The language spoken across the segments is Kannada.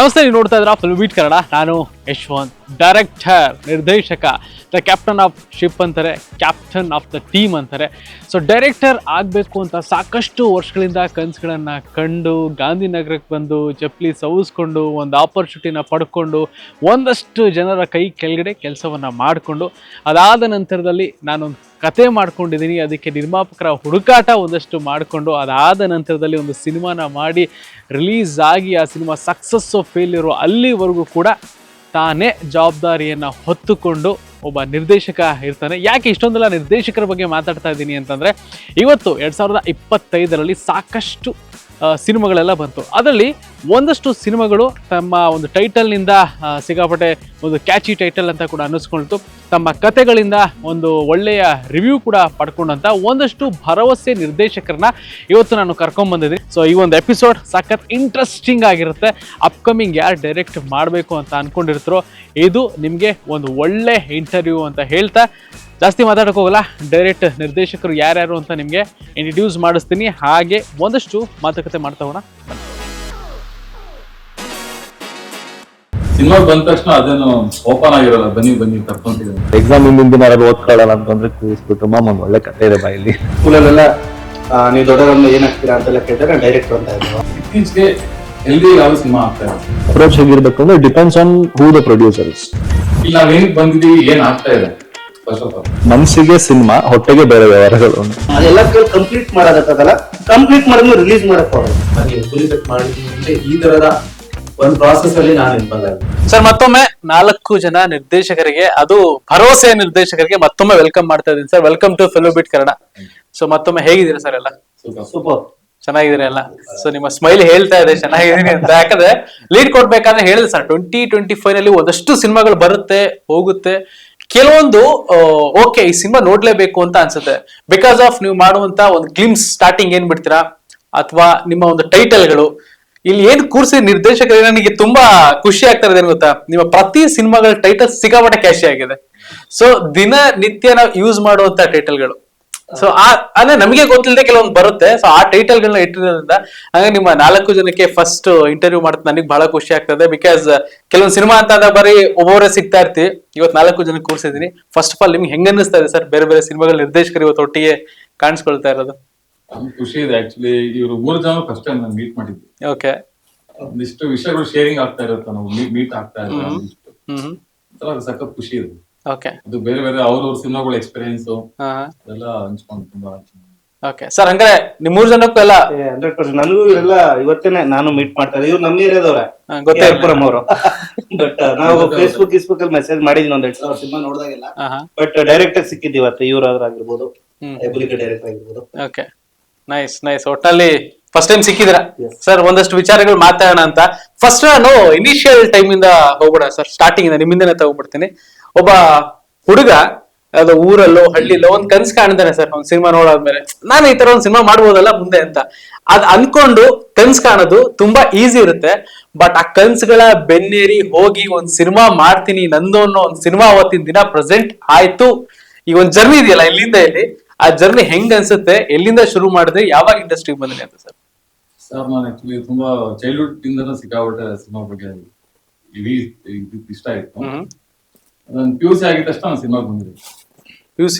ನಮಸ್ತೆ, ನೀವು ನೋಡ್ತಾ ಇದ್ದೀರಾ ಫಿಲ್ಮ್ ಬೀಟ್ ಕನ್ನಡ. ನಾನು ಯಶವಂತ್, ಡೈರೆಕ್ಟರ್, ನಿರ್ದೇಶಕ, ದ ಕ್ಯಾಪ್ಟನ್ ಆಫ್ ಶಿಪ್ ಅಂತಾರೆ, ಕ್ಯಾಪ್ಟನ್ ಆಫ್ ದ ಟೀಮ್ ಅಂತಾರೆ. ಸೊ ಡೈರೆಕ್ಟರ್ ಆಗಬೇಕು ಅಂತ ಸಾಕಷ್ಟು ವರ್ಷಗಳಿಂದ ಕನಸುಗಳನ್ನು ಕಂಡು ಗಾಂಧಿನಗರಕ್ಕೆ ಬಂದು ಚಪ್ಪಲಿ ಸವಿಸ್ಕೊಂಡು ಒಂದು ಆಪರ್ಚುನಿಟಿನ ಪಡ್ಕೊಂಡು ಒಂದಷ್ಟು ಜನರ ಕೈ ಕೆಳಗಡೆ ಕೆಲಸವನ್ನು ಮಾಡಿಕೊಂಡು ಅದಾದ ನಂತರದಲ್ಲಿ ನಾನೊಂದು ಕತೆ ಮಾಡ್ಕೊಂಡಿದ್ದೀನಿ. ಅದಕ್ಕೆ ನಿರ್ಮಾಪಕರ ಹುಡುಕಾಟ ಒಂದಷ್ಟು ಮಾಡಿಕೊಂಡು ಅದಾದ ನಂತರದಲ್ಲಿ ಒಂದು ಸಿನಿಮಾನ ಮಾಡಿ ರಿಲೀಸ್ ಆಗಿ ಆ ಸಿನಿಮಾ ಸಕ್ಸಸ್ಸು ಫೇಲ್ಯೂರು ಅಲ್ಲಿವರೆಗೂ ಕೂಡ ತಾನೇ ಜವಾಬ್ದಾರಿಯನ್ನು ಹೊತ್ತುಕೊಂಡು ಒಬ್ಬ ನಿರ್ದೇಶಕ ಇರ್ತಾನೆ. ಯಾಕೆ ಇಷ್ಟೊಂದೆಲ್ಲ ನಿರ್ದೇಶಕರ ಬಗ್ಗೆ ಮಾತಾಡ್ತಾ ಇದ್ದೀನಿ ಅಂತಂದರೆ, ಇವತ್ತು 2025ರಲ್ಲಿ ಸಾಕಷ್ಟು ಸಿನಿಮಾಗಳೆಲ್ಲ ಬಂತು. ಅದರಲ್ಲಿ ಒಂದಷ್ಟು ಸಿನಿಮಾಗಳು ತಮ್ಮ ಒಂದು ಟೈಟಲ್ನಿಂದ ಸಿಕ್ಕಾಪಟ್ಟೆ ಒಂದು ಕ್ಯಾಚಿ ಟೈಟಲ್ ಅಂತ ಕೂಡ ಅನ್ನಿಸ್ಕೊಳ್ತು. ತಮ್ಮ ಕತೆಗಳಿಂದ ಒಂದು ಒಳ್ಳೆಯ ರಿವ್ಯೂ ಕೂಡ ಪಡ್ಕೊಂಡಂಥ ಒಂದಷ್ಟು ಭರವಸೆ ನಿರ್ದೇಶಕರನ್ನ ಇವತ್ತು ನಾನು ಕರ್ಕೊಂಡ್ಬಂದಿದ್ದೀನಿ. ಸೊ ಈ ಒಂದು ಎಪಿಸೋಡ್ ಸಖತ್ ಇಂಟ್ರೆಸ್ಟಿಂಗ್ ಆಗಿರುತ್ತೆ. ಅಪ್ಕಮಿಂಗ್ ಯಾರು ಡೈರೆಕ್ಟ್ ಮಾಡಬೇಕು ಅಂತ ಅಂದ್ಕೊಂಡಿರ್ತಾರೋ ಇದು ನಿಮಗೆ ಒಂದು ಒಳ್ಳೆ ಇಂಟರ್ವ್ಯೂ ಅಂತ ಹೇಳ್ತಾ ಜಾಸ್ತಿ ಮಾತಾಡೋಕೆ ಹೋಗಲ್ಲ. ಡೈರೆಕ್ಟ್ ನಿರ್ದೇಶಕರು ಯಾರ್ಯಾರು ಅಂತ ನಿಮಗೆ ಇಂಟ್ರಡ್ಯೂಸ್ ಮಾಡಿಸ್ತೀನಿ. ಹಾಗೆ ಒಂದಷ್ಟು ಮಾತುಕತೆ ಮಾಡ್ತಾ ಹೋಗೋಣ. ಸಿನಿಮಾ ಬಂದ ತಕ್ಷಣ ಅದೇನು ಓಪನ್ ಆಗಿರಲ್ಲ, ಬನ್ನಿ ಕರ್ಕೊಂತಿದ್ದೀನಿ. ಎಕ್ಸಾಮ್ ಹಿಂದಿನ ದಿನ ಯಾರು ಓದ್ಕೊಳ್ಳಲ್ಲ ಅಂತಂದ್ರೆ ಕೂರಿಸ್ಬಿಟ್ಟು ಮಾಮ ಒಂದ್ ಒಳ್ಳೆ ಕಥೆ ಇದೆ ಬಾಯಲ್ಲಿ. ಸ್ಕೂಲಲ್ಲೆಲ್ಲ ನೀವು ದೊಡ್ಡವರನ್ನು ಏನಾಗ್ತೀರಾ ಅಂತೆಲ್ಲ ಕೇಳಿದ್ರೆ ಡೈರೆಕ್ಟರ್ ಅಂತ ಇದ್ರು. ಇತ್ತೀಚೆಗೆ ಎಲ್ದಿ ಯಾವ ಸಿನಿಮಾ ಆಗ್ತಾ ಇದೆ ಅಪ್ರೋಚ್ ಹೇಗಿರ್ಬೇಕು ಅಂದ್ರೆ depends on who the producers. ಈಗ ನಾವೇನಕ್ಕೆ ಬಂದಿದೀವಿ, ಏನ್ ಆಗ್ತಾ ಇದೆ, ಮನಸ್ಸಿಗೆ ಸಿನಿಮಾ, ಹೊಟ್ಟೆಗೆ ಬೇರೆ ವ್ಯವಹಾರಗಳು. ಅದೆಲ್ಲ ಕಂಪ್ಲೀಟ್ ಮಾಡೋದಕ್ಕಾಗಲ್ಲ, ಕಂಪ್ಲೀಟ್ ಮಾಡಿದ್ಮೇಲೆ ರಿಲೀಸ್ ಮಾಡಕ್ ಹೋಗಲ್ಲ. ಮಾಡಿದ್ರೆ ಈ ತರದ ಒಂದು ಪ್ರಾಸೆಸ್ ಅಲ್ಲಿ ನಾನು ಇನ್ವಾಲ್ವ್ ಆಗಿದೆ. ಸರ್, ಮತ್ತೊಮ್ಮೆ 4 ಜನ ನಿರ್ದೇಶಕರಿಗೆ, ಅದು ಭರವಸೆ ನಿರ್ದೇಶಕರಿಗೆ ಮತ್ತೊಮ್ಮೆ ವೆಲ್ಕಮ್ ಮಾಡ್ತಾ ಇದ್ದೀನಿ sir. Welcome to film beat Kannada. So ಮತ್ತೊಮ್ಮೆ ಹೇಗಿದ್ದೀರಾ ಸರ್? ಎಲ್ಲ ಸೂಪರ್ ಚೆನ್ನಾಗಿದ್ದೀರಿ ಎಲ್ಲ? ಸೊ ನಿಮ್ಮ ಸ್ಮೈಲ್ ಹೇಳ್ತಾ ಇದೆ ಚೆನ್ನಾಗಿದ್ದೀನಿ ಅಂತ. ಯಾಕಂದ್ರೆ ಲೀಡ್ ಕೊಡ್ಬೇಕಾದ್ರೆ ಹೇಳಿದೆ ಸರ್, 2025 ನಲ್ಲಿ ಒಂದಷ್ಟು ಸಿನಿಮಾಗಳು ಬರುತ್ತೆ ಹೋಗುತ್ತೆ. ಕೆಲವೊಂದು ಓಕೆ ಈ ಸಿನಿಮಾ ನೋಡ್ಲೇಬೇಕು ಅಂತ ಅನ್ಸುತ್ತೆ, ಬಿಕಾಸ್ ಆಫ್ ನೀವು ಮಾಡುವಂತ ಒಂದು ಗ್ಲಿಮ್ಸ್ ಸ್ಟಾರ್ಟಿಂಗ್ ಏನ್ ಬಿಡ್ತೀರಾ ಅಥವಾ ನಿಮ್ಮ ಒಂದು ಟೈಟಲ್ಗಳು. ಇಲ್ಲಿ ಏನ್ ಕೂರ್ಸಿ ನಿರ್ದೇಶಕರಿಗೆ ನನಗೆ ತುಂಬಾ ಖುಷಿ ಆಗ್ತಾ ಇದೆ ಗೊತ್ತಾ, ನಿಮ್ಮ ಪ್ರತಿ ಸಿನಿಮಾಗಳ ಟೈಟಲ್ ಸಿಕ್ಕಾಪಟ್ಟೆ ಕ್ಯಾಶಿ ಆಗಿದೆ. ಸೊ ದಿನ ನಿತ್ಯ ನಾವು ಯೂಸ್ ಮಾಡುವಂತ ಟೈಟಲ್ಗಳು. ಸೊ ಅಂದ್ರೆ ನಮಗೆ ಗೊತ್ತಿಲ್ಲದೆ ಕೆಲವೊಂದು ಬರುತ್ತೆ. ಸೊ ಆ ಟೈಟಲ್ಗಳನ್ನ ಇಟ್ಟಿರೋದ್ರಿಂದ ಹಾಗೆ ನಿಮ್ಮ 4 ಜನಕ್ಕೆ ಫಸ್ಟ್ ಇಂಟರ್ವ್ಯೂ ಮಾಡ್ತಾ ನನಗೆ ಬಹಳ ಖುಷಿ ಆಗ್ತದೆ. ಬಿಕಾಸ್ ಕೆಲವೊಂದು ಸಿನಿಮಾ ಅಂತ ಬರೀ ಒಬ್ಬೊಬ್ಬರೇ ಸಿಗ್ತಾ ಇರ್ತೀವಿ. ಇವತ್ತು 4 ಜನಕ್ಕೆ ಕೂರಿಸಿದೀನಿ. ಫಸ್ಟ್ ಆಫ್ ಆಲ್ ನಿಮ್ಗೆ ಹೆಂಗ ಅನ್ನಿಸ್ತಾ ಇದೆ ಸರ್, ಬೇರೆ ಬೇರೆ ಸಿನಿಮಾಗಳ ನಿರ್ದೇಶಕರು ಇವತ್ತು ಒಟ್ಟಿಗೆ ಕಾಣಿಸ್ಕೊಳ್ತಾ ಇರೋದು? ಖುಷಿ ಇದೆ. ಆಕ್ಚುಲಿ ಇವರು 3 ಜನ ಫಸ್ಟ್ ಟೈಮ್ ನಾನು ಮೀಟ್ ಮಾಡಿದ್ವಿ. ಓಕೆ, ಒಂದಿಷ್ಟು ವಿಷಯಗಳು ಶೇರಿಂಗ್ ಆಗ್ತಾ ಇರುತ್ತೆ, ನಾವು ಮೀಟ್ ಆಗ್ತಾ ಇರುತ್ತೆ. ಸಖತ್ ಖುಷಿ ಇದೆ. ಓಕೆ, ಅದು ಬೇರೆ ಬೇರೆ ಅವ್ರವ್ರ ಸಿನಿಮಾಗಳ ಎಕ್ಸ್ಪೀರಿಯನ್ಸ್ ಎಲ್ಲ ಹಂಚ್ಕೊಂಡು ತುಂಬಾ. ಓಕೆ ಸರ್, ಹಂಗಾರೆ ನಿಮ್ 3 ಜನಕ್ಕೂ ಎಲ್ಲ 100%. ನನಗೂ ಇವರೆಲ್ಲ ಇವತ್ತೇನೆ ನಾನು ಮೀಟ್ ಮಾಡ್ತಾ ಇದ್ದೆ. ಇವ್ರು ನಮ್ಮ ಏರಿಯಾದವ್ರೆ, ಗೊತ್ತಾಗ್ಪುರಂ ಅವರು. ಬಟ್ ನಾವು ಫೇಸ್ಬುಕ್ ಅಲ್ಲಿ ಮೆಸೇಜ್ ಮಾಡಿದ್ವಿ ಒಂದ್ 2,000 ಸಿನಿಮಾ ನೋಡಿದಾಗೆಲ್ಲ. ಬಟ್ ಡೈರೆಕ್ಟ್ ಆಗಿ ಸಿಕ್ಕಿದ್ವಿ ಇವತ್ತು. ಇವ್ರಾಗಿರ್ಬೋದು, ಡೈರೆಕ್ಟ್ ಆಗಿರ್ಬೋದು. Okay, nice nice. ಒಟ್ಟಲ್ಲಿ ಫಸ್ಟ್ ಟೈಮ್ ಸಿಕ್ಕಿದ್ರ ಸರ್. ಒಂದಷ್ಟು ವಿಚಾರಗಳು ಮಾತಾಡೋಣ ಅಂತ. ಫಸ್ಟ್ ನಾನು ಇನಿಷಿಯಲ್ ಟೈಮ್ ಇಂದ ಹೋಗ್ಬಿಡ ಸರ್, ಸ್ಟಾರ್ಟಿಂಗ್ ಇಂದ ನಿಮ್ಮಿಂದನೇ ತಗೊಂಡ್ಬಿಡ್ತೀನಿ. ಒಬ್ಬ ಹುಡುಗ ಅದು ಊರಲ್ಲೋ ಹಳ್ಳಿಲೋ ಒಂದ್ ಕನ್ಸ್ ಕಾಣ್ತಾನೆ ಸರ್, ಒಂದ್ ಸಿನಿಮಾ ನೋಡಾದ್ಮೇಲೆ ನಾನು ಈ ತರ ಒಂದ್ ಸಿನಿಮಾ ಮಾಡ್ಬೋದಲ್ಲ ಮುಂದೆ ಅಂತ. ಅದ್ ಅನ್ಕೊಂಡು ಕನ್ಸ್ ಕಾಣೋದು ತುಂಬಾ ಈಸಿ ಇರುತ್ತೆ. ಬಟ್ ಆ ಕನ್ಸ್ಗಳ ಬೆನ್ನೇರಿ ಹೋಗಿ ಒಂದ್ ಸಿನಿಮಾ ಮಾಡ್ತೀನಿ ನಂದು ಅನ್ನೋ ಒಂದ್ ಸಿನಿಮಾ ಅವತ್ತಿನ ದಿನ ಪ್ರೆಸೆಂಟ್ ಆಯ್ತು. ಈ ಒಂದ್ ಜರ್ನಿ ಇದೆಯಲ್ಲ ಇಲ್ಲಿಂದ ಇಲ್ಲಿ, ಆ ಜರ್ನಿ ಹೆಂಗ್ ಅನ್ಸುತ್ತೆ, ಎಲ್ಲಿಂದ ಶುರು ಮಾಡಿದ್ರೆ, ಯಾವಾಗ ಇಂಡಸ್ಟ್ರಿಗೆ ಬಂದ್ರಿ ಅಂತ ಸರ್? ಸರ್, ನಾನು ಆಕ್ಚುಲಿ ತುಂಬಾ ಚೈಲ್ಡ್ಹುಡ್ ಇಂದ ಸಿಕ್ಕಾಪಟ್ಟೆ ಸಿನಿಮಾ ಬಗ್ಗೆ ಇಷ್ಟ ಆಯ್ತು. ನಾನು PUC ಆಗಿದ ತಕ್ಷಣ ನಾನು ಸಿನಿಮಾಗೆ ಬಂದಿದ್ದೆ. PUC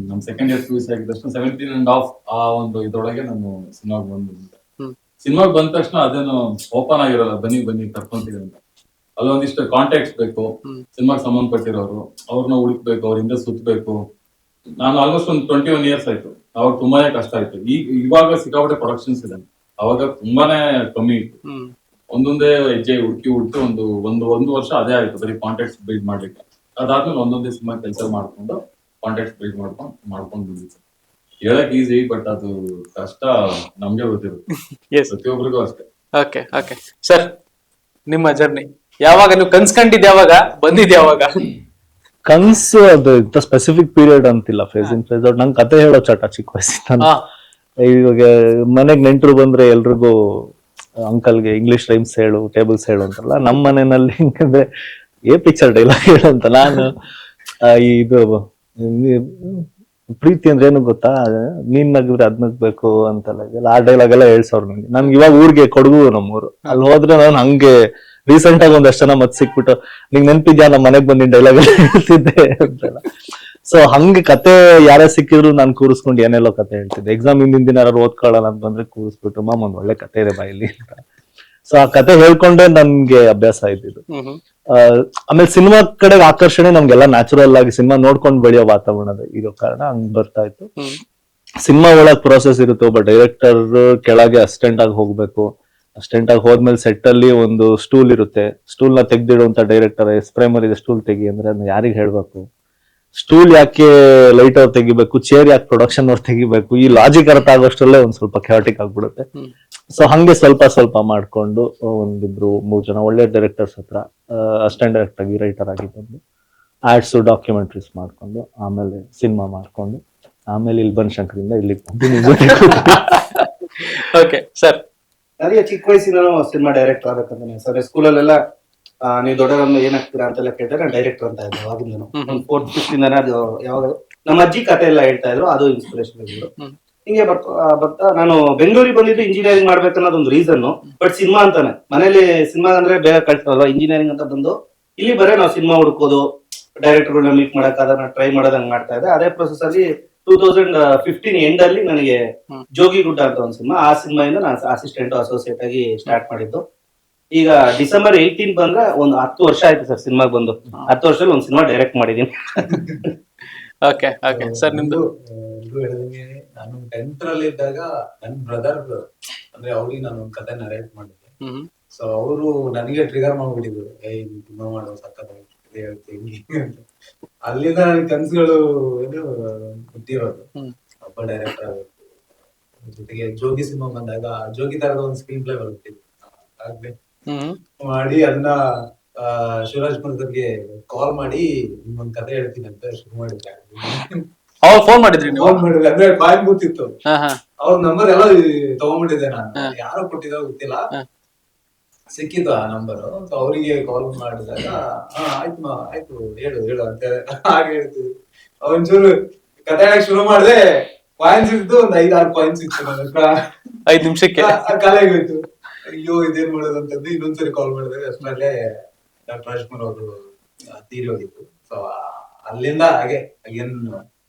ನಮ್ ಸೆಕೆಂಡ್ ಇಯರ್ PUC ಆಗಿದ ತಕ್ಷಣ 17.5 ಆ ಒಂದು ಇದ್ರೊಳಗೆ ನಾನು ಸಿನಿಮಾಗೆ ಬಂದಿದ್ದೆ. ಸಿನಿಮಾಗೆ ಬಂದ ತಕ್ಷಣ ಅದೇನು ಓಪನ್ ಆಗಿರಲ್ಲ, ಬನ್ನಿ ಕರ್ಕೊಂತೀವಿ ಅಂತ. ಅಲ್ಲೊಂದಿಷ್ಟು ಕಾಂಟ್ಯಾಕ್ಟ್ಸ್ ಬೇಕು, ಸಿನಿಮಾಗೆ ಸಂಬಂಧಪಟ್ಟಿರೋರು, ಅವ್ರನ್ನ ಹುಡುಕ್ಬೇಕು, ಅವ್ರ ಹಿಂದೆ ಸುತ್ತಬೇಕು. ನಾನು ಆಲ್ಮೋಸ್ಟ್ ಒಂದು 21 ಇಯರ್ಸ್ ಆಯ್ತು. ಅವಾಗ ತುಂಬಾನೇ ಕಷ್ಟ ಆಯ್ತು. ಇವಾಗ ಸಿಕ್ಕಾಪಟ್ಟೆ ಪ್ರೊಡಕ್ಷನ್ಸ್ ಇದೆ, ಅವಾಗ ತುಂಬಾನೇ ಕಮ್ಮಿ ಇತ್ತು. ಒಂದೊಂದೇ ಹೆಜ್ಜೆ ಹುಡುಕಿ ಒಂದು ವರ್ಷ ಅದೇ ಆಯ್ತು, ಬರೀ ಕಾಂಟ್ಯಾಕ್ಟ್ಸ್ ಬಿಲ್ಡ್ ಮಾಡ್ಲಿಕ್ಕೆ. ಅದಾದ್ಮೇಲೆ ಒಂದೊಂದೇ ಸಿನಿಮಾ ಕೆಲಸ ಮಾಡ್ಕೊಂಡು ಕಾಂಟ್ಯಾಕ್ಟ್ಸ್ ಬಿಲ್ಡ್ ಮಾಡ್ಕೊಂಡು ಬಂದಿತ್ತು. ಹೇಳಕ್ ಈಸಿ, ಬಟ್ ಅದು ಕಷ್ಟ ನಮ್ಗೆ ಗೊತ್ತಿರುತ್ತೆ, ಪ್ರತಿಯೊಬ್ಬರಿಗೂ ಅಷ್ಟೇ. ಓಕೆ ಓಕೆ ಸರ್, ನಿಮ್ಮ ಜರ್ನಿ ಯಾವಾಗ? ನೀವು ಕನ್ಸ್ಕೊಂಡಿದ್ ಯಾವಾಗ, ಬಂದಿದ್ ಯಾವಾಗ? ಕನ್ಸು ಅದು ಇಂತ ಸ್ಪೆಸಿಫಿಕ್ ಪೀರಿಯಡ್ ಅಂತಿಲ್ಲ, ಫೇಸ್ ಇನ್ ಫೇಸ್ ಔಟ್. ನಂಗೆ ಕತೆ ಹೇಳೋ ಚಟ ಚಿಕ್ಕ ವಯಸ್ಸಿಂದ. ಇವಾಗ ಮನೆಗ್ ನೆಂಟರು ಬಂದ್ರೆ ಎಲ್ರಿಗೂ ಅಂಕಲ್ಗೆ ಇಂಗ್ಲಿಷ್ ರೈಮ್ಸ್ ಹೇಳು, ಟೇಬಲ್ಸ್ ಹೇಳು ಅಂತಾರಲ್ಲ, ನಮ್ಮ ಮನೆಯಲ್ಲಿ ಹಿಂಗಂದ್ರೆ ಪಿಕ್ಚರ್ ಡೈಲಾಗ್ ಹೇಳು ಅಂತ. ನಾನು ಇದು ಪ್ರೀತಿ ಅಂದ್ರೆ ಏನು ಗೊತ್ತಾ, ನೀನ್ ನಗಿದ್ರೆ ಅದ್ ನಗ್ಬೇಕು ಅಂತೆಲ್ಲ ಆ ಡೈಲಾಗ್ ಎಲ್ಲ ಹೇಳ್ಸವ್ರು ನಂಗೆ. ನನ್ಗೆ ಇವಾಗ ಊರಿಗೆ ಕೊಡಗು ನಮ್ಮೂರು, ಅಲ್ಲಿ ಹೋದ್ರೆ ನಾನು ಹಂಗೆ ರೀಸೆಂಟ್ ಆಗಿ ಒಂದಷ್ಟು ಜನ ಮತ್ ಸಿಕ್ಬಿಟ್ಟು ನಿಂಗ್ ನೆನ್ಪಿದ್ಯಾ ನಮ್ಮ ಮನೆಗ್ ಬಂದಿನ ಡೈಲಾಗ್ ಹೇಳ್ತಿದ್ದೆ ಅಂತೆಲ್ಲ. ಸೊ ಹಂಗೆ ಕತೆ ಯಾರೇ ಸಿಕ್ಕಿದ್ರು ನಾನು ಕೂರಿಸ್ಕೊಂಡು ಏನೆಲ್ಲೋ ಕತೆ ಹೇಳ್ತಿದ್ದೆ. ಎಕ್ಸಾಮ್ ಹಿಂದಿನ ದಿನ ಯಾರು ಓದ್ಕೊಳ್ಳಲ್ಲ ಅಂತ ಬಂದ್ರೆ ಕೂರಿಸ್ಬಿಟ್ಟು ಮಾಮ ಒಂದ್ ಒಳ್ಳೆ ಕತೆ ಇದೆ ಬಾಯಲ್ಲಿ ಅಂತ. ಸೊ ಆ ಕತೆ ಹೇಳ್ಕೊಂಡೆ ನನ್ಗೆ ಅಭ್ಯಾಸ ಇದ್ದಿದ್ದು. ಆಮೇಲೆ ಸಿನಿಮಾ ಕಡೆಗೆ ಆಕರ್ಷಣೆ ನಮ್ಗೆಲ್ಲ ನ್ಯಾಚುರಲ್ ಆಗಿ ಸಿನಿಮಾ ನೋಡ್ಕೊಂಡು ಬೆಳೆಯೋ ವಾತಾವರಣದ ಇರೋ ಕಾರಣ ಹಂಗ್ ಬರ್ತಾ ಇತ್ತು. ಸಿನಿಮಾ ಒಳಗ್ ಪ್ರೋಸೆಸ್ ಇರುತ್ತೆ, ಒಬ್ಬ ಡೈರೆಕ್ಟರ್ ಕೆಳಗೆ ಅಸಿಸ್ಟೆಂಟ್ ಆಗಿ ಹೋಗ್ಬೇಕು. ಅಸಿಸ್ಟೆಂಟ್ ಆಗಿ ಹೋದ್ಮೇಲೆ ಸೆಟ್ ಅಲ್ಲಿ ಒಂದು ಸ್ಟೂಲ್ ಇರುತ್ತೆ, ಸ್ಟೂಲ್ ನ ತೆಗ್ದಿಡುವಂತ ಡೈರೆಕ್ಟರ್ ಪ್ರೈಮರಿ ಇದೆ ಸ್ಟೂಲ್ ತೆಗಿ ಅಂದ್ರೆ ಅದನ್ನ ಯಾರಿಗ್ ಹೇಳ್ಬೇಕು, ಸ್ಟೂಲ್ ಯಾಕೆ ಲೈಟ್ ಅವ್ರು ತೆಗಿಬೇಕು, ಚೇರ್ ಯಾಕೆ ಪ್ರೊಡಕ್ಷನ್ ಅವ್ರು ತೆಗಿಬೇಕು, ಈ ಲಾಜಿಕ್ ಅರ್ಥ ಆಗೋಷ್ಟರಲ್ಲೇ ಒಂದ್ ಸ್ವಲ್ಪ ಕ್ಯಾಟಿಕ್ ಆಗ್ಬಿಡುತ್ತೆ. ಸೊ ಹಂಗೆ ಸ್ವಲ್ಪ ಸ್ವಲ್ಪ ಮಾಡ್ಕೊಂಡು ಒಂದಿಬ್ರು 3 ಜನ ಒಳ್ಳೆ ಡೈರೆಕ್ಟರ್ಸ್ ಹತ್ರ ಅಸಿಸ್ಟೆಂಟ್ ಡೈರೆಕ್ಟರ್ ಆಗಿ ರೈಟರ್ ಆಗಿ ಬಂದು ಆಡ್ಸ್ ಡಾಕ್ಯುಮೆಂಟ್ರೀಸ್ ಮಾಡ್ಕೊಂಡು ಆಮೇಲೆ ಸಿನಿಮಾ ಮಾಡ್ಕೊಂಡು ಆಮೇಲೆ ಇಲ್ಲಿ ಬನಶಂಕರಿಂದ ಇಲ್ಲಿಗೆ ಬಂದು ಓಕೆ ಸರ್. ನನಗೆ ಚಿಕ್ಕ ವಯಸ್ಸಿನ ಸಿನಿಮಾ ಡೈರೆಕ್ಟರ್ ಆಗಬೇಕಂತ ಸರ್. ಸ್ಕೂಲಲ್ಲೆಲ್ಲ ನೀವು ದೊಡ್ಡವರನ್ನು ಏನಾಗ್ತೀರಾ ಅಂತೆಲ್ಲ ಕೇಳಿದ್ರೆ ನಾನು ಡೈರೆಕ್ಟರ್ ಅಂತ ಇದ್ದೆ ಅವಾಗಿಂದ. ಒಂದು 4th 5th ಅದು ಯಾವಾಗ ನಮ್ಮ ಅಜ್ಜಿ ಕತೆ ಎಲ್ಲ ಹೇಳ್ತಾ ಇದ್ರು, ಅದು ಇನ್ಸ್ಪಿರೇಷನ್ ಇದ್ರು. ಹಿಂಗೆ ಬರ್ತಾ ನಾನು ಬೆಂಗಳೂರಿಗೆ ಬಂದಿದ್ದು ಇಂಜಿನಿಯರಿಂಗ್ ಮಾಡ್ಬೇಕನ್ನೋದು ಒಂದು ರೀಸನ್. ಬಟ್ ಸಿನಿಮಾ ಅಂತಾನೆ ಮನೇಲಿ ಸಿನಿಮಾ ಅಂದ್ರೆ ಬೇಗ ಕಳ್ಸಲ್ವಾ, ಇಂಜಿನಿಯರಿಂಗ್ ಅಂತ ಬಂದು ಇಲ್ಲಿ ಬರೇ ನಾವು ಸಿನಿಮಾ ಹುಡ್ಕೋದು, ಡೈರೆಕ್ಟರ್ಗಳನ್ನ ಮೀಟ್ ಮಾಡಕ್ ಅದನ್ನ ಟ್ರೈ ಮಾಡೋದಂಗ್ ಮಾಡ್ತಾ ಇದ್ದೆ. ಅದೇ ಪ್ರೊಸೆಸ್ ಅಲ್ಲಿ 2015 ಎಂಡ್ ಅಲ್ಲಿ ನನಗೆ ಜೋಗಿಗುಡ್ಡ ಅಂತ ಒಂದು ಸಿನಿಮಾ, ಆ ಸಿನಿಮಾಯಿಂದ ನಾನು ಅಸಿಸ್ಟೆಂಟ್ ಅಸೋಸಿಯೇಟ್ ಆಗಿ ಸ್ಟಾರ್ಟ್ ಮಾಡಿದ್ದು. ಈಗ ಡಿಸೆಂಬರ್ 18 ಬಂದ್ರೆ ಒಂದು 10 ವರ್ಷ ಆಯ್ತು ಸರ್ ಸಿನಿಮಾಗೆ ಬಂದು. 10 ವರ್ಷದಲ್ಲಿ ಒಂದು ಸಿನಿಮಾ ಡೈರೆಕ್ಟ್ ಮಾಡಿದೀನಿ. Okay okay sir. ನಿಮ್ದು ಹೇಳಿದಂಗೆ ನಾನು 10th ರಲ್ಲಿ ಇದ್ದಾಗ ನನ್ ಬ್ರದರ್ ಅಂದ್ರೆ ಅವ್ರಿಗೆ ನಾನು ಒಂದು ಕತೆ ನರೇಟ್ ಮಾಡಿದ್ದೆ. ಸೊ ಅವರು ನನಗೆ ಟ್ರಿಗರ್ ಮಾಡ್ಬಿಟ್ಟಿದ್ರು, ತುಂಬಾ ಮಾಡೋ ಸಕ್ಕತ್ತಾಗಿ ಹೇಳ್ತೀನಿ ಅಂತ. ಅಲ್ಲಿಂದ ನನ್ ಕನ್ಸುಗಳು ಏನು ಹುಟ್ಟಿರೋದು ಒಬ್ಬ ಡೈರೆಕ್ಟರ್ ಆಗೋದು. ಜೊತೆಗೆ ಜೋಗಿ ಸಿನಿಮಾ ಬಂದಾಗ ಜೋಗಿ ತರದ ಒಂದು ಸ್ಕ್ರೀನ್ ಪ್ಲೇ ಬರುತ್ತೆ, ಆಗ್ಲೇ ಮಾಡಿ ಅದನ್ನ ಶಿವರಾಜ್ ಕುಮಾರ್ಗೆ ಕಾಲ್ ಮಾಡಿ ನಿಮ್ಗೊಂದ್ ಕತೆ ಹೇಳ್ತೀನಿ ಅಂತ ಶುರು ಮಾಡಿದ್ರೆ. ಅವ್ರು ಫೋನ್ ಮಾಡಿದ್ರಿ ನೀವು? ಫೋನ್ ಮಾಡಿದ್ರೆ ಅಂದ್ರೆ ಬಾಯ್ ಗೊತ್ತಿತ್ತು, ಅವ್ರ ನಂಬರ್ ಎಲ್ಲ ತಗೊಂಡ್ಬಿಟ್ಟಿದ್ದೆ ನಾನು, ಯಾರೋ ಕೊಟ್ಟಿದ್ದೋ ಗೊತ್ತಿಲ್ಲ, ಸಿಕ್ಕಿತ್ತು ಆ ನಂಬರ್. ಸೊ ಅವರಿಗೆ ಕಾಲ್ ಮಾಡಿದಾಗ ಆಯ್ತು ಹೇಳು ಅಂತ ಹಾಗೆ ಹೇಳ್ತಿದ್ರು. ಒಂಚೂರು ಕತೆ ಹೇಳಕ್ ಶುರು ಮಾಡಿದೆ, ಕಾಯಿನ್ಸ್ ಇದ್ದು ಒಂದು 5-6 ಕಾಯಿನ್ಸ್ ಇತ್ತು ನನ್ನ ಹತ್ರ. 5 ನಿಮಿಷಕ್ಕೆ ಕಾಲಾಗೋಯ್ತು. ಅಯ್ಯೋ ಇದೇನ್ ಮಾಡೋದು ಅಂತಂದು ಇನ್ನೊಂದ್ಸರಿ ಕಾಲ್ ಮಾಡಿದಾಗ ಅಷ್ಟರಲ್ಲೇ ಡಾಕ್ಟರ್ ರಾಜ್ಕುಮಾರ್ ಅವರು ತೀರಿ ಹೋಗಿತ್ತು. ಸೊ ಅಲ್ಲಿಂದ ಹಾಗೆ ಅಗೇನ್